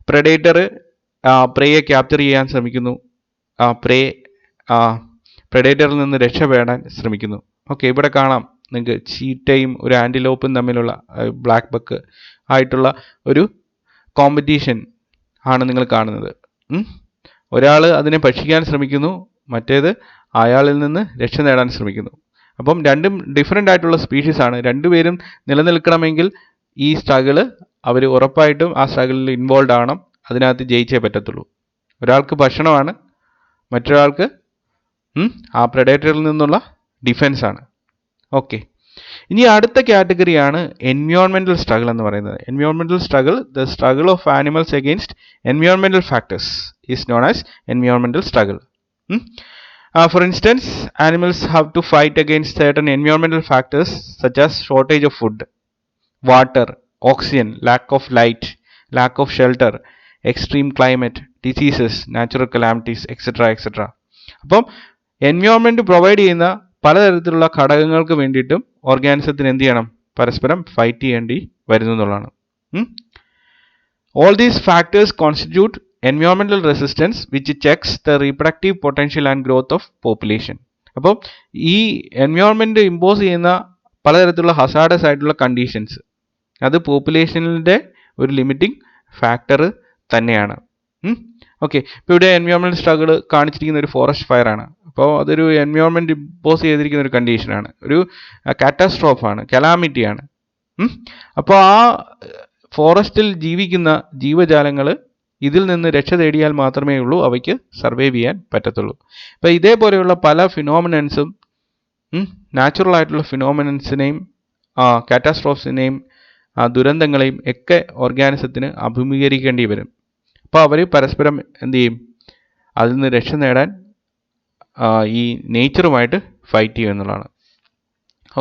A: പ്രെഡേറ്റർ പ്രേയെ ക്യാപ്ചർ ചെയ്യാൻ ശ്രമിക്കുന്നു, പ്രേ പ്രെഡേറ്ററിൽ നിന്ന് രക്ഷപ്പെടാൻ ശ്രമിക്കുന്നു. ഓക്കെ, ഇവിടെ കാണാം നിങ്ങൾക്ക് ചീറ്റയും ഒരു ആൻറ്റിലോപ്പും തമ്മിലുള്ള ബ്ലാക്ക് ബക്ക് ആയിട്ടുള്ള ഒരു കോമ്പറ്റീഷൻ ആണ് നിങ്ങൾ കാണുന്നത്. ഒരാൾ അതിനെ ഭക്ഷിക്കാൻ ശ്രമിക്കുന്നു, മറ്റേത് അയാളിൽ നിന്ന് രക്ഷ നേടാൻ ശ്രമിക്കുന്നു. അപ്പം രണ്ടും ഡിഫറെൻ്റ് ആയിട്ടുള്ള സ്പീഷീസ് ആണ്. രണ്ടുപേരും നിലനിൽക്കണമെങ്കിൽ ഈ സ്ട്രഗിള് അവർ ഉറപ്പായിട്ടും ആ സ്ട്രഗിളിൽ ഇൻവോൾവ് ആവണം, അതിനകത്ത് ജയിച്ചേ പറ്റത്തുള്ളൂ. ഒരാൾക്ക് ഭക്ഷണമാണ്, മറ്റൊരാൾക്ക് ആ പ്രെഡേറ്ററിൽ നിന്നുള്ള ഡിഫെൻസ് ആണ്. ഓക്കെ, ഇനി അടുത്ത കാറ്റഗറിയാണ് എൻവിയോൺമെൻറ്റൽ സ്ട്രഗിൾ എന്ന് പറയുന്നത്. Environmental struggle, the struggle of animals against environmental factors is known as environmental struggle. For instance, animals have to fight against certain environmental factors such as shortage of food, water, oxygen, lack of light, lack of shelter, extreme climate, diseases, natural calamities, etc. etc. അപ്പം environment provide ചെയ്യുന്ന പലതരത്തിലുള്ള ഘടകങ്ങൾക്ക് വേണ്ടിയിട്ടും ഓർഗാനിസത്തിന് എന്ത് ചെയ്യണം? പരസ്പരം fight ചെയ്യേണ്ടി വരുന്നു എന്നുള്ളതാണ്. All these factors constitute environmental resistance which checks the reproductive potential and growth of population. അപ്പോൾ ഈ എൻവയോൺമെൻറ്റ് ഇമ്പോസ് ചെയ്യുന്ന പലതരത്തിലുള്ള ഹസാഡസ് ആയിട്ടുള്ള കണ്ടീഷൻസ് അത് പോപ്പുലേഷനിൻ്റെ ഒരു ലിമിറ്റിംഗ് ഫാക്ടർ തന്നെയാണ്. ഓക്കെ, ഇപ്പോൾ ഇവിടെ എൻവയോൺമെൻറ്റൽ സ്ട്രഗിൾ കാണിച്ചിരിക്കുന്ന ഒരു ഫോറസ്റ്റ് ഫയർ ആണ്. അപ്പോൾ അതൊരു എൻവയോൺമെൻറ്റ് ഇമ്പോസ് ചെയ്തിരിക്കുന്ന ഒരു കണ്ടീഷനാണ്, ഒരു കാറ്റാസ്ട്രോഫാണ്, കലാമിറ്റിയാണ്. അപ്പോൾ ആ ഫോറസ്റ്റിൽ ജീവിക്കുന്ന ജീവജാലങ്ങൾ ഇതിൽ നിന്ന് രക്ഷ തേടിയാൽ മാത്രമേ ഉള്ളൂ അവയ്ക്ക് സർവൈവ് ചെയ്യാൻ പറ്റത്തുള്ളൂ. അപ്പോൾ ഇതേപോലെയുള്ള പല ഫിനോമിനൻസും നാച്ചുറൽ ആയിട്ടുള്ള ഫിനോമിനൻസിനെയും കാറ്റാസ്ട്രോഫ്സിനെയും ദുരന്തങ്ങളെയും ഒക്കെ ഓർഗാനിസത്തിന് അഭിമുഖീകരിക്കേണ്ടി വരും. അപ്പോൾ അവർ പരസ്പരം എന്ത് ചെയ്യും? അതിൽ നിന്ന് രക്ഷ നേടാൻ ഈ നേച്ചറുമായിട്ട് ഫൈറ്റ് ചെയ്യുക എന്നുള്ളതാണ്.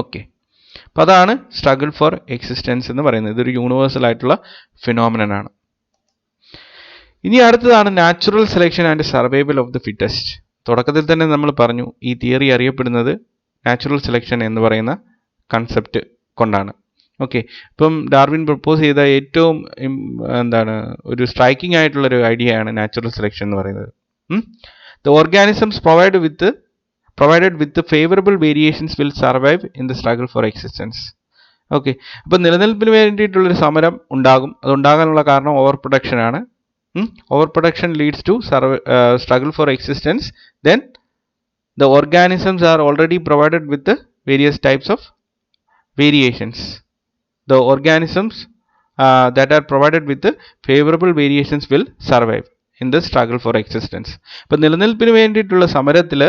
A: ഓക്കെ, അപ്പോൾ അതാണ് സ്ട്രഗിൾ ഫോർ എക്സിസ്റ്റൻസ് എന്ന് പറയുന്നത്. ഇതൊരു യൂണിവേഴ്സൽ ആയിട്ടുള്ള ഫിനോമിനൻ ആണ്. ഇനി അടുത്തതാണ് natural selection and survival of the fittest. തുടക്കത്തിൽ തന്നെ നമ്മൾ പറഞ്ഞു ഈ തിയറി അറിയപ്പെടുന്നത് നാച്ചുറൽ സെലക്ഷൻ എന്ന് പറയുന്ന കൺസെപ്റ്റ് കൊണ്ടാണ്. ഓക്കെ, ഇപ്പം ഡാർവിൻ പ്രപ്പോസ് ചെയ്ത ഏറ്റവും എന്താണ് ഒരു സ്ട്രൈക്കിംഗ് ആയിട്ടുള്ളൊരു ഐഡിയ ആണ് നാച്ചുറൽ സെലക്ഷൻ എന്ന് പറയുന്നത്. The organisms provided with the favorable variations will survive in the struggle for existence. Okay, അപ്പം നിലനിൽപ്പിന് വേണ്ടിയിട്ടുള്ളൊരു സമരം ഉണ്ടാകും. അത് ഉണ്ടാകാനുള്ള കാരണം ഓവർ പ്രൊഡക്ഷൻ ആണ്. Over production leads to struggle for existence. Then the organisms are already provided with the various types of variations. The organisms that are provided with the favorable variations will survive in the struggle for existence. ഇപ്പം നിലനിൽപ്പിന് വേണ്ടിയിട്ടുള്ള സമരത്തിൽ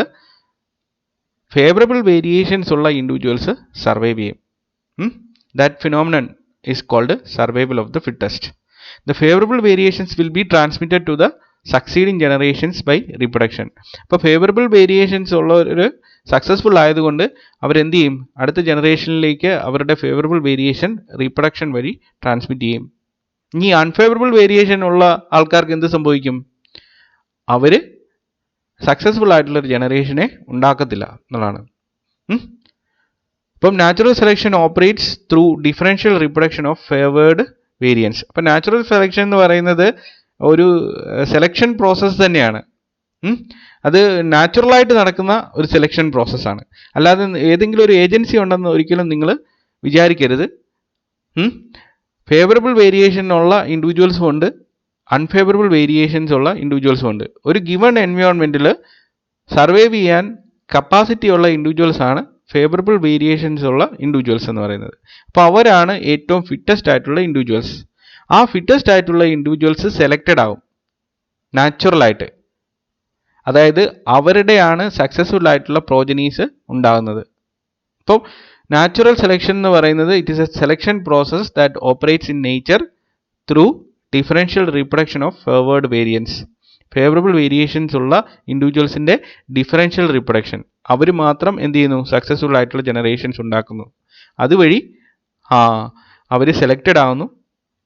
A: favourable variations ഉള്ള individuals survive ചെയ്യും. That phenomenon is called survival of the fittest. The favorable variations will be transmitted to the succeeding generations by reproduction. അപ്പോൾ favourable variations ഉള്ള ഒരു successful ആയതുകൊണ്ട് അവരെന്ത് ചെയ്യും, അടുത്ത ജനറേഷനിലേക്ക് അവരുടെ ഫേവറബിൾ വേരിയേഷൻ റീപ്രൊഡക്ഷൻ വഴി ട്രാൻസ്മിറ്റ് ചെയ്യും. ഇനി അൺഫേവറബിൾ വേരിയേഷൻ ഉള്ള ആൾക്കാർക്ക് എന്ത് സംഭവിക്കും, അവർ സക്സസ്ഫുൾ ആയിട്ടുള്ളൊരു ജനറേഷനെ ഉണ്ടാക്കത്തില്ല എന്നുള്ളതാണ്. ഇപ്പം natural selection operates through differential reproduction of favoured variance. അപ്പം നാച്ചുറൽ സെലക്ഷൻ എന്ന് പറയുന്നത് ഒരു സെലക്ഷൻ പ്രോസസ്സ് തന്നെയാണ്. അത് നാച്ചുറലായിട്ട് നടക്കുന്ന ഒരു സെലക്ഷൻ പ്രോസസ്സാണ്. അല്ലാതെ ഏതെങ്കിലും ഒരു ഏജൻസി ഉണ്ടെന്ന് ഒരിക്കലും നിങ്ങൾ വിചാരിക്കരുത്. ഫേവറബിൾ വേരിയേഷൻ ഉള്ള ഇൻഡിവിജ്വൽസും ഉണ്ട്, അൺഫേവറബിൾ വേരിയേഷൻസ് ഉള്ള ഇൻഡിവിജ്വൽസും ഉണ്ട്. ഒരു ഗിവൺ എൻവയോൺമെൻറ്റിൽ സർവൈവ് ചെയ്യാൻ കപ്പാസിറ്റി ഉള്ള ഇൻഡിവിജ്വൽസ് ആണ് ഫേവറബിൾ വേരിയേഷൻസ് ഉള്ള ഇൻഡിവിജ്വൽസ് എന്ന് പറയുന്നത്. അപ്പോൾ അവരാണ് ഏറ്റവും ഫിറ്റസ്റ്റ് ആയിട്ടുള്ള ഇൻഡിവിജ്വൽസ്. ആ ഫിറ്റസ്റ്റ് ആയിട്ടുള്ള ഇൻഡിവിജ്വൽസ് സെലക്റ്റഡ് ആവും നാച്ചുറലായിട്ട്. അതായത് അവരുടെയാണ് സക്സസ്ഫുൾ ആയിട്ടുള്ള പ്രോജനീസ് ഉണ്ടാകുന്നത്. അപ്പോൾ നാച്ചുറൽ സെലക്ഷൻ എന്ന് പറയുന്നത് it is a selection process that operates in nature through differential reproduction of favoured variance. Favourable variations ഉള്ള ഇൻഡിവിജ്വൽസിൻ്റെ ഡിഫറൻഷ്യൽ റീപ്രൊഡക്ഷൻ, അവർ മാത്രം എന്ത് ചെയ്യുന്നു, സക്സസ്ഫുൾ ആയിട്ടുള്ള ജനറേഷൻസ് ഉണ്ടാക്കുന്നു. അതുവഴി അവർ സെലക്റ്റഡ് ആവുന്നു,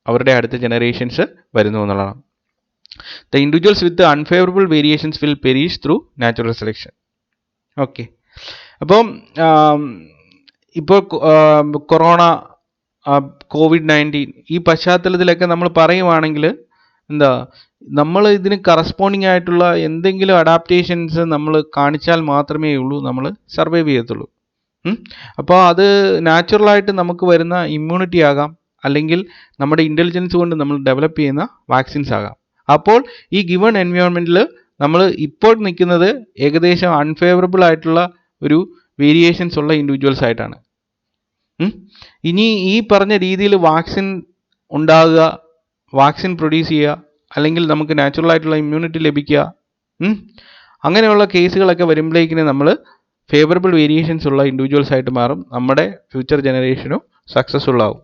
A: അവരുടെ അടുത്ത ജനറേഷൻസ് വരുന്നു എന്നുള്ളതാണ്. The individuals with the unfavorable variations will perish through natural selection. Okay, അപ്പം ഇപ്പോൾ COVID-19 ഈ പശ്ചാത്തലത്തിലൊക്കെ നമ്മൾ പറയുവാണെങ്കിൽ എന്താ, നമ്മൾ ഇതിന് കറസ്പോണ്ടിങ് ആയിട്ടുള്ള എന്തെങ്കിലും അഡാപ്റ്റേഷൻസ് നമ്മൾ കാണിച്ചാൽ മാത്രമേ ഉള്ളൂ നമ്മൾ സർവൈവ് ചെയ്യത്തുള്ളൂ. അപ്പോൾ അത് നാച്ചുറലായിട്ട് നമുക്ക് വരുന്ന ഇമ്മ്യൂണിറ്റി ആകാം, അല്ലെങ്കിൽ നമ്മുടെ ഇൻ്റലിജൻസ് കൊണ്ട് നമ്മൾ ഡെവലപ്പ് ചെയ്യുന്ന വാക്സിൻസ് ആകാം. അപ്പോൾ ഈ ഗിവൺ എൻവയോൺമെൻറ്റിൽ നമ്മൾ ഇപ്പോൾ നിൽക്കുന്നത് ഏകദേശം അൺഫേവറബിൾ ആയിട്ടുള്ള ഒരു വേരിയേഷൻസ് ഉള്ള ഇൻഡിവിജ്വൽസ് ആയിട്ടാണ്. ഇനി ഈ പറഞ്ഞ രീതിയിൽ വാക്സിൻ ഉണ്ടാകുക, വാക്സിൻ പ്രൊഡ്യൂസ് ചെയ്യുക, അല്ലെങ്കിൽ നമുക്ക് നാച്ചുറൽ ആയിട്ടുള്ള ഇമ്മ്യൂണിറ്റി ലഭിക്കുക, അങ്ങനെയുള്ള കേസുകളൊക്കെ വരുമ്പോഴേക്കിന് നമ്മൾ ഫേവറബിൾ വേരിയേഷൻസ് ഉള്ള ഇൻഡിവിജ്വൽസ് ആയിട്ട് മാറും, നമ്മുടെ ഫ്യൂച്ചർ ജനറേഷനും സക്സസ്ഫുൾ ആവും.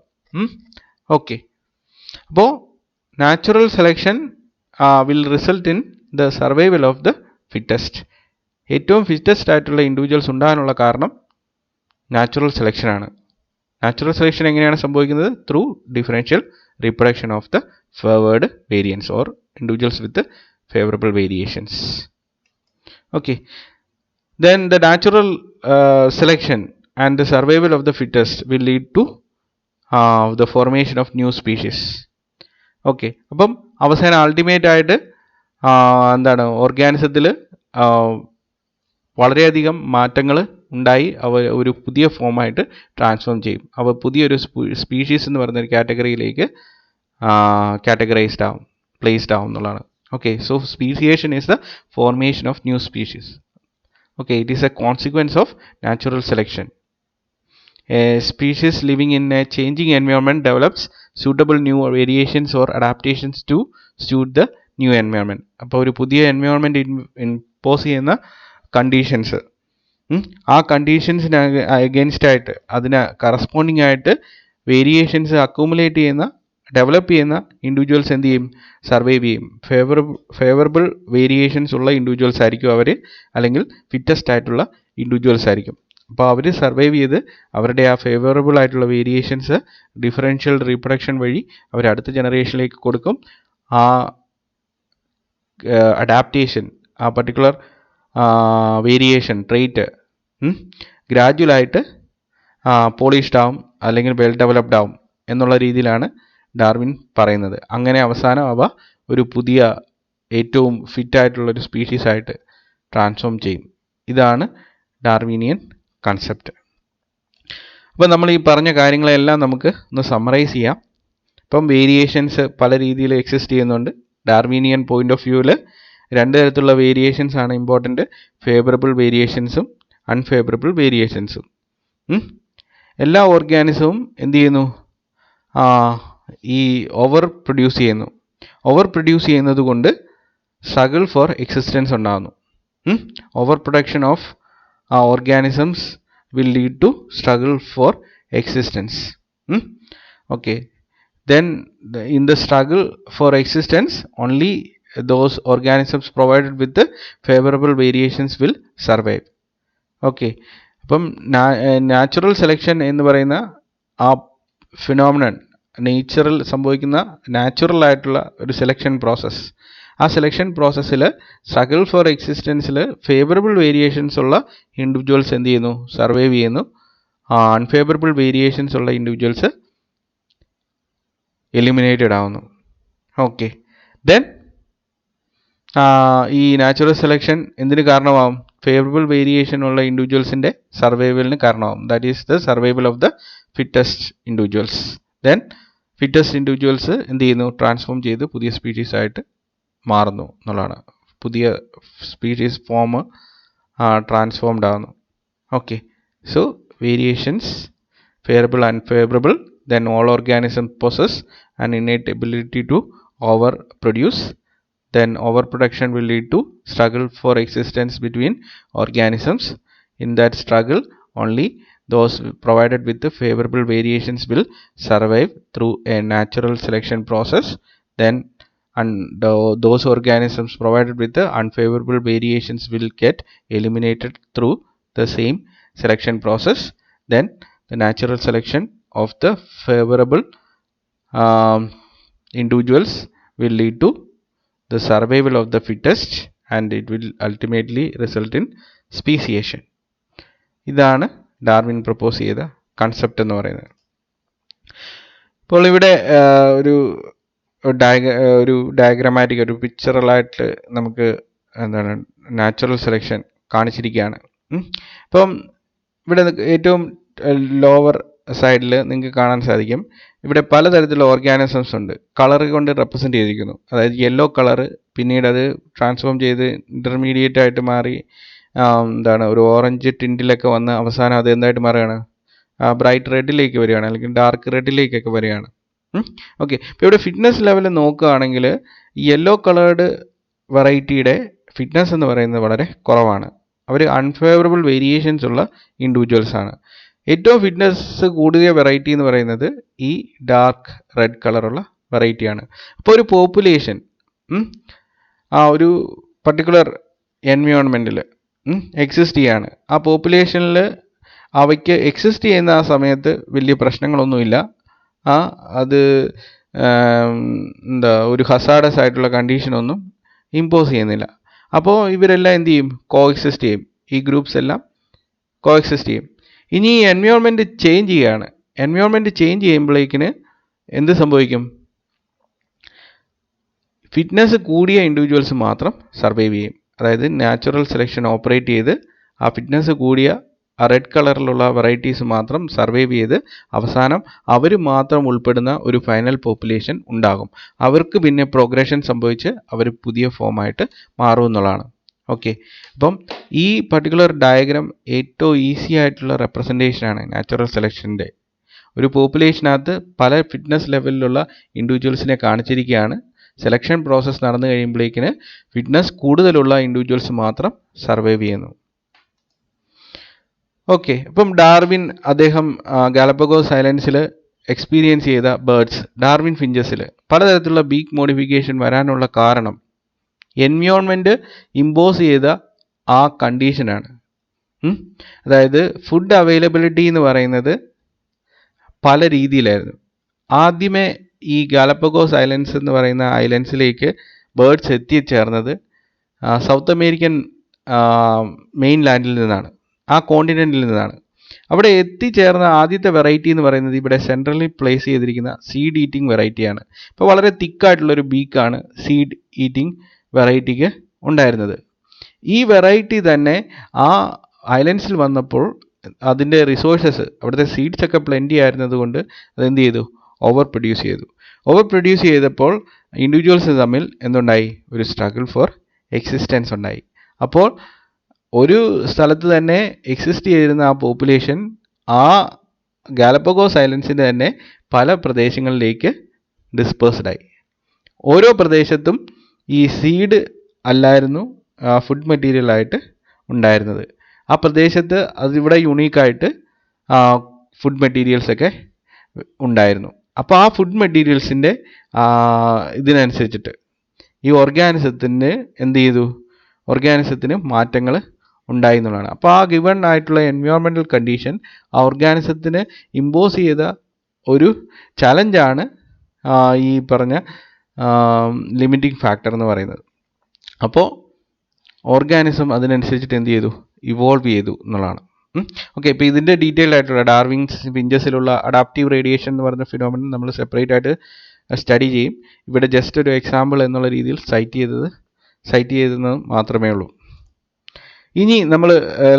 A: ഓക്കെ, അപ്പോൾ natural selection will result in the survival of the fittest. ഏറ്റവും ഫിറ്റസ്റ്റ് ആയിട്ടുള്ള ഇൻഡിവിജ്വൽസ് ഉണ്ടാകാനുള്ള കാരണം നാച്ചുറൽ സെലക്ഷൻ ആണ്. നാച്ചുറൽ സെലക്ഷൻ എങ്ങനെയാണ് സംഭവിക്കുന്നത്? Through differential reproduction of the favoured variance or individuals with favourable variations. Okay, then the natural selection and the survival of the fittest will lead to the formation of new species. Okay, അപ്പം അവസാനം ultimate ആയിട്ട് എന്താണ്, ഓർഗാനിസത്തിൽ വളരെയധികം മാറ്റങ്ങൾ ഉണ്ടായി അവ ഒരു പുതിയ ഫോമായിട്ട് ട്രാൻസ്ഫോം ചെയ്യും. അവ പുതിയൊരു സ്പീഷീസ് എന്ന് പറയുന്നൊരു കാറ്റഗറിയിലേക്ക് കാറ്റഗറൈസ്ഡ് ആവും, പ്ലേസ്ഡ് ആവും എന്നുള്ളതാണ്. Okay, so speciation is the formation of new species. Okay, it is A consequence of natural selection. A species living in a changing environment develops suitable new variations or adaptations to suit the new environment. അപ്പോൾ ഒരു പുതിയ environment impose ചെയ്യുന്ന conditions, ആ കണ്ടീഷൻസിന് against ആയിട്ട് അതിന് corresponding ആയിട്ട് variations accumulate ചെയ്യുന്ന, develop ചെയ്യുന്ന ഇൻഡിവിജ്വൽസ് എന്ത് ചെയ്യും, സർവൈവ് ചെയ്യും. ഫേവറബിൾ വേരിയേഷൻസ് ഉള്ള ഇൻഡിവിജ്വൽസ് ആയിരിക്കും അവർ, അല്ലെങ്കിൽ ഫിറ്റസ്റ്റ് ആയിട്ടുള്ള ഇൻഡിവിജ്വൽസ് ആയിരിക്കും. അപ്പോൾ അവർ സർവൈവ് ചെയ്ത് അവരുടെ ആ ഫേവറബിൾ ആയിട്ടുള്ള വേരിയേഷൻസ് ഡിഫറൻഷ്യൽ റീപ്രൊഡക്ഷൻ വഴി അവർ അടുത്ത ജനറേഷനിലേക്ക് കൊടുക്കും. ആ അഡാപ്റ്റേഷൻ, ആ പർട്ടിക്കുലർ വേരിയേഷൻ ട്രെയ്റ്റ് ഗ്രാജുവലായിട്ട് പോളിഷ്ഡ് ആവും അല്ലെങ്കിൽ വെൽ ഡെവലപ്ഡ് ആവും എന്നുള്ള രീതിയിലാണ് ഡാർവിൻ പറയുന്നത്. അങ്ങനെ അവസാനം അവ ഒരു പുതിയ ഏറ്റവും ഫിറ്റായിട്ടുള്ളൊരു സ്പീഷീസായിട്ട് ട്രാൻസ്ഫോം ചെയ്യും. ഇതാണ് ഡാർവിനിയൻ കൺസെപ്റ്റ്. അപ്പോൾ നമ്മൾ ഈ പറഞ്ഞ കാര്യങ്ങളെല്ലാം നമുക്ക് ഒന്ന് സമ്മറൈസ് ചെയ്യാം. ഇപ്പം വേരിയേഷൻസ് പല രീതിയിൽ എക്സിസ്റ്റ് ചെയ്യുന്നുണ്ട്. ഡാർവിനിയൻ പോയിന്റ് ഓഫ് വ്യൂവിൽ രണ്ട് തരത്തിലുള്ള വേരിയേഷൻസ് ആണ് ഇമ്പോർട്ടൻറ്റ്. ഫേവറബിൾ വേരിയേഷൻസും അൺഫേവറബിൾ വേരിയേഷൻസും. എല്ലാ ഓർഗാനിസവും എന്ത് ചെയ്യുന്നു? ഈ ഓവർ പ്രൊഡ്യൂസ് ചെയ്യുന്നു. ഓവർ പ്രൊഡ്യൂസ് ചെയ്യുന്നത് കൊണ്ട് സ്ട്രഗിൾ ഫോർ എക്സിസ്റ്റൻസ് ഉണ്ടാകുന്നു. Over production of organisms will lead to struggle for existence. Okay, then in the struggle for existence only those organisms provided with the favorable variations will survive. Okay, അപ്പം natural selection എന്ന് പറയുന്ന ആ phenomenon, നേച്ചറിൽ സംഭവിക്കുന്ന natural ആയിട്ടുള്ള ഒരു selection process, ആ selection പ്രോസസ്സിൽ struggle for എക്സിസ്റ്റൻസിൽ favourable variations ഉള്ള ഇൻഡിവിജ്വൽസ് എന്ത് ചെയ്യുന്നു? സർവൈവ് ചെയ്യുന്നു. അൺഫേവറബിൾ വേരിയേഷൻസ് ഉള്ള ഇൻഡിവിജ്വൽസ് എലിമിനേറ്റഡ് ആവുന്നു. ഓക്കെ, ദെൻ ഈ നാച്ചുറൽ സെലക്ഷൻ എന്തിന് കാരണമാവും? ഫേവറബിൾ വേരിയേഷൻ ഉള്ള ഇൻഡിവിജ്വൽസിൻ്റെ സർവൈവലിന് കാരണമാവും. That is the survival of the fittest individuals. Then fittest individuals എന്ത് ചെയ്യുന്നു? ട്രാൻസ്ഫോം ചെയ്ത് പുതിയ സ്പീഷീസ് ആയിട്ട് മാറുന്നു എന്നുള്ളതാണ്. പുതിയ സ്പീഷീസ് ഫോം ട്രാൻസ്ഫോംഡ് ആകുന്നു. Okay, so variations favourable unfavourable. then all organisms possess an innate ability to overproduce. then overproduction will lead to struggle for existence between organisms. in that struggle only those provided with the favorable variations will survive through a natural selection process. then and those organisms provided with the unfavorable variations will get eliminated through the same selection process. then the natural selection of the favorable individuals will lead to the survival of the fittest and it will ultimately result in speciation. ഇതാണ് Darwin propose ചെയ്ത concept എന്ന് പറയുന്നത്. ഇപ്പോൾ ഇവിടെ ഒരു diagrammatic ഒരു പിക്ചറലായിട്ട് നമുക്ക് എന്താണ് നാച്ചുറൽ സെലക്ഷൻ കാണിച്ചിരിക്കുകയാണ്. അപ്പം ഇവിടെ ഏറ്റവും ലോവർ സൈഡിൽ നിങ്ങൾക്ക് കാണാൻ സാധിക്കും, ഇവിടെ പലതരത്തിലുള്ള ഓർഗാനിസംസ് ഉണ്ട്. കളർ കൊണ്ട് റെപ്രസെൻ്റ് ചെയ്തിരിക്കുന്നു. അതായത് യെല്ലോ കളറ്, പിന്നീട് അത് ട്രാൻസ്ഫോം ചെയ്ത് ഇൻ്റർമീഡിയറ്റ് ആയിട്ട് മാറി എന്താണ് ഒരു ഓറഞ്ച് ടിൻറ്റിലൊക്കെ വന്ന് അവസാനം അത് എന്തായിട്ട് മാറുകയാണ്? ബ്രൈറ്റ് റെഡിലേക്ക് വരികയാണ്, അല്ലെങ്കിൽ ഡാർക്ക് റെഡിലേക്കൊക്കെ വരികയാണ്. ഓക്കെ, ഇപ്പോൾ ഇവിടെ ഫിറ്റ്നസ് ലെവൽ നോക്കുകയാണെങ്കിൽ യെല്ലോ കളേർഡ് വെറൈറ്റിയുടെ ഫിറ്റ്നസ് എന്ന് പറയുന്നത് വളരെ കുറവാണ്. അവർ അൺഫേവറബിൾ വേരിയേഷൻസ് ഉള്ള ഇൻഡിവിജ്വൽസ് ആണ്. ഏറ്റവും ഫിറ്റ്നസ് കൂടിയ വെറൈറ്റി എന്ന് പറയുന്നത് ഈ ഡാർക്ക് റെഡ് കളറുള്ള വെറൈറ്റിയാണ്. അപ്പോൾ ഒരു പോപ്പുലേഷൻ ഒരു പർട്ടിക്കുലർ എൻവയോൺമെൻറ്റിൽ എക്സിസ്റ്റ് ചെയ്യാണ്. ആ പോപ്പുലേഷനിൽ അവയ്ക്ക് എക്സിസ്റ്റ് ചെയ്യുന്ന ആ സമയത്ത് വലിയ പ്രശ്നങ്ങളൊന്നുമില്ല. അത് ഒരു ഹസാഡസ് ആയിട്ടുള്ള കണ്ടീഷനൊന്നും ഇമ്പോസ് ചെയ്യുന്നില്ല. അപ്പോൾ ഇവരെല്ലാം എന്ത് ചെയ്യും? കോഎക്സിസ്റ്റ് ചെയ്യും. ഈ ഗ്രൂപ്പ്സ് എല്ലാം കോഎക്സിസ്റ്റ് ചെയ്യും. ഇനി ഈ എൻവയോൺമെൻറ്റ് ചേഞ്ച് ചെയ്യുകയാണ്. എൻവയോൺമെൻറ്റ് ചേഞ്ച് ചെയ്യുമ്പോഴേക്കിന് എന്ത് സംഭവിക്കും? ഫിറ്റ്നസ് കൂടിയ ഇൻഡിവിജ്വൽസ് മാത്രം സർവൈവ് ചെയ്യും. അതായത് നാച്ചുറൽ സെലക്ഷൻ ഓപ്പറേറ്റ് ചെയ്ത് ആ ഫിറ്റ്നസ് കൂടിയ ആ റെഡ് കളറിലുള്ള വെറൈറ്റീസ് മാത്രം സർവൈവ് ചെയ്ത് അവസാനം അവർ മാത്രം ഉൾപ്പെടുന്ന ഒരു ഫൈനൽ പോപ്പുലേഷൻ ഉണ്ടാകും. അവർക്ക് പിന്നെ പ്രോഗ്രഷൻ സംഭവിച്ച് അവർ പുതിയ ഫോമായിട്ട് മാറും എന്നുള്ളതാണ്. ഓക്കെ, അപ്പം ഈ പർട്ടിക്കുലർ ഡയഗ്രാം ഏറ്റവും ഈസി ആയിട്ടുള്ള റെപ്രസെൻറ്റേഷനാണ് നാച്ചുറൽ സെലക്ഷൻ്റെ. ഒരു പോപ്പുലേഷനകത്ത് പല ഫിറ്റ്നസ് ലെവലിലുള്ള ഇൻഡിവിജ്വൽസിനെ കാണിച്ചിരിക്കുകയാണ്. സെലക്ഷൻ പ്രോസസ്സ് നടന്നു കഴിയുമ്പോഴേക്കിന് ഫിറ്റ്നസ് കൂടുതലുള്ള ഇൻഡിവിജ്വൽസ് മാത്രം സർവൈവ് ചെയ്യുന്നു. ഓക്കെ, അപ്പം ഡാർവിൻ അദ്ദേഹം ഗാലപ്പഗോസ് ഐലൻഡ്സിൽ എക്സ്പീരിയൻസ് ചെയ്ത ബേർഡ്സ്, ഡാർവിൻ ഫിഞ്ചസിൽ പലതരത്തിലുള്ള ബീക്ക് മോഡിഫിക്കേഷൻ വരാനുള്ള കാരണം എൻവയോൺമെൻറ്റ് ഇമ്പോസ് ചെയ്ത ആ കണ്ടീഷനാണ്. അതായത് ഫുഡ് അവൈലബിലിറ്റി എന്ന് പറയുന്നത് പല രീതിയിലായിരുന്നു. ആദ്യമേ ഈ ഗാലപ്പഗോസ് ഐലൻഡ്സ് എന്ന് പറയുന്ന ഐലൻഡ്സിലേക്ക് ബേർഡ്സ് എത്തിച്ചേർന്നത് സൗത്ത് അമേരിക്കൻ മെയിൻ ലാൻഡിൽ നിന്നാണ്, ആ കോണ്ടിനെൻറ്റിൽ നിന്നാണ്. അവിടെ എത്തിച്ചേർന്ന ആദ്യത്തെ വെറൈറ്റി എന്ന് പറയുന്നത് ഇവിടെ സെൻട്രലി പ്ലേസ് ചെയ്തിരിക്കുന്ന സീഡ് ഈറ്റിംഗ് വെറൈറ്റിയാണ്. ഇപ്പോൾ വളരെ തിക്കായിട്ടുള്ളൊരു ബീക്കാണ് സീഡ് ഈറ്റിംഗ് വെറൈറ്റിക്ക് ഉണ്ടായിരുന്നത്. ഈ വെറൈറ്റി തന്നെ ആ ഐലൻഡ്സിൽ വന്നപ്പോൾ അതിൻ്റെ റിസോഴ്സസ്, അവിടുത്തെ സീഡ്സ് ഒക്കെ പ്ലെൻറ്റി ആയിരുന്നത് കൊണ്ട് അതെന്ത് ചെയ്തു, ഓവർ പ്രൊഡ്യൂസ് ചെയ്തപ്പോൾ ഇൻഡിവിജ്വൽസ് തമ്മിൽ എന്തുണ്ടായി, ഒരു സ്ട്രഗിൾ ഫോർ എക്സിസ്റ്റൻസ് ഉണ്ടായി. അപ്പോൾ ഒരു സ്ഥലത്ത് തന്നെ എക്സിസ്റ്റ് ചെയ്തിരുന്ന ആ പോപ്പുലേഷൻ ആ ഗാലപ്പഗോസ് ഐലൻഡ്സിൻ്റെ തന്നെ പല പ്രദേശങ്ങളിലേക്ക് ഡിസ്പേഴ്സ്ഡായി. ഓരോ പ്രദേശത്തും ഈ സീഡ് അല്ലായിരുന്നു ഫുഡ് മെറ്റീരിയൽ ആയിട്ട് ഉണ്ടായിരുന്നത്. ആ പ്രദേശത്ത് അതിവിടെ യുണീക്കായിട്ട് ഫുഡ് മെറ്റീരിയൽസ് ഒക്കെ ഉണ്ടായിരുന്നു. അപ്പോൾ ആ ഫുഡ് മെറ്റീരിയൽസിൻ്റെ ഇതിനനുസരിച്ചിട്ട് ഈ ഓർഗാനിസത്തിന് എന്ത് ചെയ്തു, ഓർഗാനിസത്തിന് മാറ്റങ്ങൾ ഉണ്ടായി എന്നുള്ളതാണ്. അപ്പോൾ ആ ഗിവൺ ആയിട്ടുള്ള എൻവയോൺമെൻറ്റൽ കണ്ടീഷൻ ആ ഓർഗാനിസത്തിന് ഇമ്പോസ് ചെയ്ത ഒരു ചലഞ്ചാണ് ഈ പറഞ്ഞ ലിമിറ്റിംഗ് ഫാക്ടർ എന്ന് പറയുന്നത്. അപ്പോൾ ഓർഗാനിസം അതിനനുസരിച്ചിട്ട് എന്ത് ചെയ്തു, ഇവോൾവ് ചെയ്തു എന്നുള്ളതാണ്. ഓക്കെ, ഇപ്പോൾ ഇതിൻ്റെ ഡീറ്റെയിൽഡ് ആയിട്ടുള്ള ഡാർവിൻസ് ഫിഞ്ചസിലുള്ള അഡാപ്റ്റീവ് റേഡിയേഷൻ എന്ന് പറയുന്ന ഫിനോമിനൻ നമ്മൾ സെപ്പറേറ്റ് ആയിട്ട് സ്റ്റഡി ചെയ്യും. ഇവിടെ ജസ്റ്റ് ഒരു എക്സാമ്പിൾ എന്നുള്ള രീതിയിൽ സൈറ്റ് ചെയ്തത് മാത്രമേ ഉള്ളൂ. ഇനി നമ്മൾ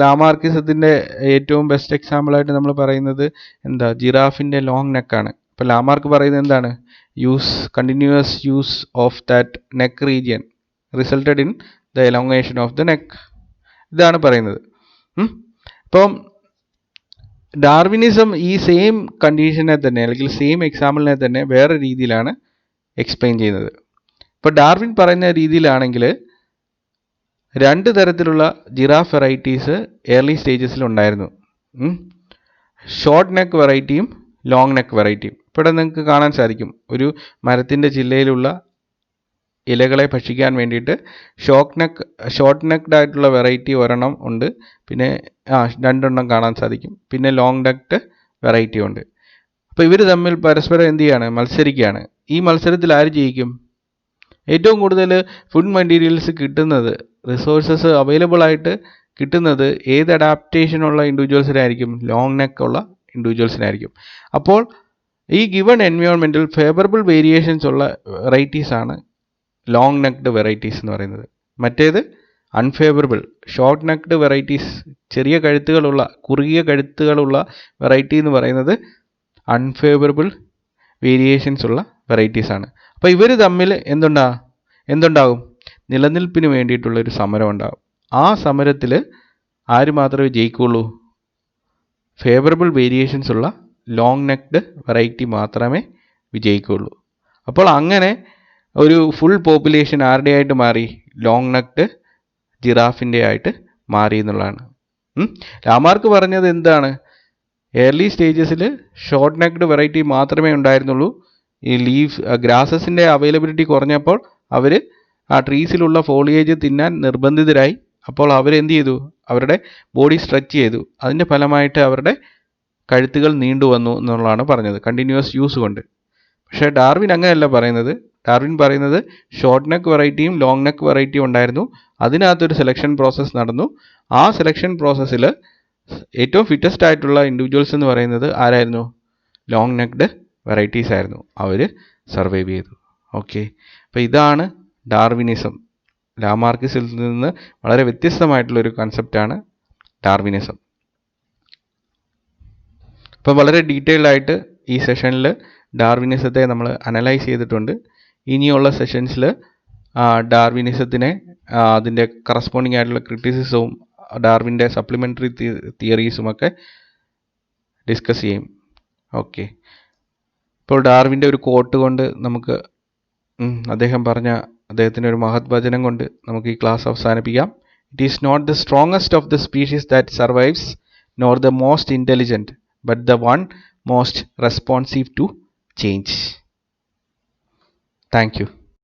A: ലാമാർക്കിസത്തിൻ്റെ ഏറ്റവും ബെസ്റ്റ് എക്സാമ്പിളായിട്ട് നമ്മൾ പറയുന്നത് എന്താ, ജിറാഫിൻ്റെ ലോങ് നെക്കാണ്. ഇപ്പോൾ ലാമാർക്ക് പറയുന്നത് എന്താണ്, continuous use of that neck region resulted in the elongation of the neck, ഇതാണ് പറയുന്നത്. അപ്പം ഡാർവിനിസം ഈ സെയിം കണ്ടീഷനെ തന്നെ അല്ലെങ്കിൽ സെയിം എക്സാമ്പിളിനെ തന്നെ വേറെ രീതിയിലാണ് എക്സ്പ്ലെയിൻ ചെയ്യുന്നത്. ഇപ്പോൾ ഡാർവിൻ പറയുന്ന രീതിയിലാണെങ്കിൽ 2 തരത്തിലുള്ള ജിറാഫ് വെറൈറ്റീസ് ഏർലി സ്റ്റേജസിൽ ഉണ്ടായിരുന്നു. ഷോർട്ട് നെക്ക് വെറൈറ്റിയും ലോങ് നെക്ക് വെറൈറ്റിയും. ഇവിടെ നിങ്ങൾക്ക് കാണാൻ സാധിക്കും, ഒരു മരത്തിൻ്റെ ചില്ലയിലുള്ള ഇലകളെ ഭക്ഷിക്കാൻ വേണ്ടിയിട്ട് ഷോർട്ട് നെക്ക്ഡ് ആയിട്ടുള്ള വെറൈറ്റി ഒരെണ്ണം ഉണ്ട്, പിന്നെ 2 എണ്ണം കാണാൻ സാധിക്കും, പിന്നെ ലോങ് നെക്ക്ഡ് വെറൈറ്റി ഉണ്ട്. അപ്പോൾ ഇവർ തമ്മിൽ പരസ്പരം എന്ത് ചെയ്യാണ്, മത്സരിക്കുകയാണ്. ഈ മത്സരത്തിൽ ആര് ജയിക്കും? ഏറ്റവും കൂടുതൽ ഫുഡ് മെറ്റീരിയൽസ് കിട്ടുന്നത്, റിസോഴ്സസ് അവൈലബിൾ ആയിട്ട് കിട്ടുന്നത് ഏത് അഡാപ്റ്റേഷനുള്ള ഇൻഡിവിജ്വൽസിനായിരിക്കും? ലോങ് നെക്ക് ഉള്ള ഇൻഡിവിജ്വൽസിനായിരിക്കും. അപ്പോൾ ഈ ഗിവൺ എൻവയോൺമെൻറ്റിൽ ഫേവറബിൾ വേരിയേഷൻസ് ഉള്ള വെറൈറ്റീസാണ് ലോങ് നെക്ക്ഡ് വെറൈറ്റീസ് എന്ന് പറയുന്നത്. മറ്റേത് അൺഫേവറബിൾ ഷോർട്ട് നെക്ക്ഡ് വെറൈറ്റീസ്, കുറുകിയ കഴുത്തുകളുള്ള വെറൈറ്റി എന്ന് പറയുന്നത് അൺഫേവറബിൾ വേരിയേഷൻസ് ഉള്ള വെറൈറ്റീസാണ്. അപ്പോൾ ഇവർ തമ്മിൽ എന്തുണ്ടാകും, നിലനിൽപ്പിന് വേണ്ടിയിട്ടുള്ളൊരു സമരം ഉണ്ടാകും. ആ സമരത്തിൽ ആര് മാത്രമേ ജയിക്കുള്ളൂ? ഫേവറബിൾ വേരിയേഷൻസ് ഉള്ള ലോങ് നെക്ക്ഡ് വെറൈറ്റി മാത്രമേ വിജയിക്കുള്ളൂ. അപ്പോൾ അങ്ങനെ ഒരു ഫുൾ പോപ്പുലേഷൻ ആരുടെ ആയിട്ട് മാറി? ലോങ് നെക്ക്ഡ് ജിറാഫിൻ്റെ ആയിട്ട് മാറി എന്നുള്ളതാണ്. ലാമാർക്ക് പറഞ്ഞത് എന്താണ്, ഏർലി സ്റ്റേജസിൽ ഷോർട്ട് നെക്ക്ഡ് വെറൈറ്റി മാത്രമേ ഉണ്ടായിരുന്നുള്ളൂ. ഈ ഗ്രാസസിൻ്റെ അവൈലബിലിറ്റി കുറഞ്ഞപ്പോൾ അവർ ആ ട്രീസിലുള്ള ഫോളിയേജ് തിന്നാൻ നിർബന്ധിതരായി. അപ്പോൾ അവരെന്ത് ചെയ്തു, അവരുടെ ബോഡി സ്ട്രെച്ച് ചെയ്തു. അതിൻ്റെ ഫലമായിട്ട് അവരുടെ കഴുത്തുകൾ നീണ്ടു വന്നു എന്നുള്ളതാണ് പറഞ്ഞത്, കണ്ടിന്യൂസ് യൂസ് കൊണ്ട്. പക്ഷേ ഡാർവിൻ അങ്ങനെയല്ല പറയുന്നത്. ഡാർവിൻ പറയുന്നത് ഷോർട്ട് നെക്ക് വെറൈറ്റിയും ലോങ് നെക്ക് വെറൈറ്റിയും ഉണ്ടായിരുന്നു, അതിനകത്തൊരു സെലക്ഷൻ പ്രോസസ്സ് നടന്നു. ആ സെലക്ഷൻ പ്രോസസ്സിൽ ഏറ്റവും ഫിറ്റസ്റ്റ് ആയിട്ടുള്ള ഇൻഡിവിജ്വൽസ് എന്ന് പറയുന്നത് ആരായിരുന്നു? ലോങ് നെക്ക്ഡ് വെറൈറ്റീസ് ആയിരുന്നു. അവർ സർവൈവ് ചെയ്തു. ഓക്കെ, അപ്പോൾ ഇതാണ് ഡാർവിനിസം. ലാമാർക്കിസിൽ നിന്ന് വളരെ വ്യത്യസ്തമായിട്ടുള്ളൊരു കൺസെപ്റ്റാണ് ഡാർവിനിസം. അപ്പോൾ വളരെ ഡീറ്റെയിൽഡ് ആയിട്ട് ഈ സെഷനിൽ ഡാർവിനിസത്തെ നമ്മൾ അനലൈസ് ചെയ്തിട്ടുണ്ട്. ഇനിയുള്ള സെഷൻസിൽ ഡാർവിനിസത്തിനെ അതിൻ്റെ കറസ്പോണ്ടിങ് ആയിട്ടുള്ള ക്രിറ്റിസിസവും ഡാർവിൻ്റെ സപ്ലിമെൻ്ററി തിയറീസുമൊക്കെ ഡിസ്കസ് ചെയ്യും. ഓക്കെ, ഇപ്പോൾ ഡാർവിൻ്റെ ഒരു കോട്ട് കൊണ്ട് നമുക്ക് അദ്ദേഹത്തിൻ്റെ ഒരു മഹത് വചനം കൊണ്ട് നമുക്ക് ഈ ക്ലാസ് അവസാനിപ്പിക്കാം. It is not the strongest of the species that survives, nor the most intelligent, but the one most responsive to change. Thank you.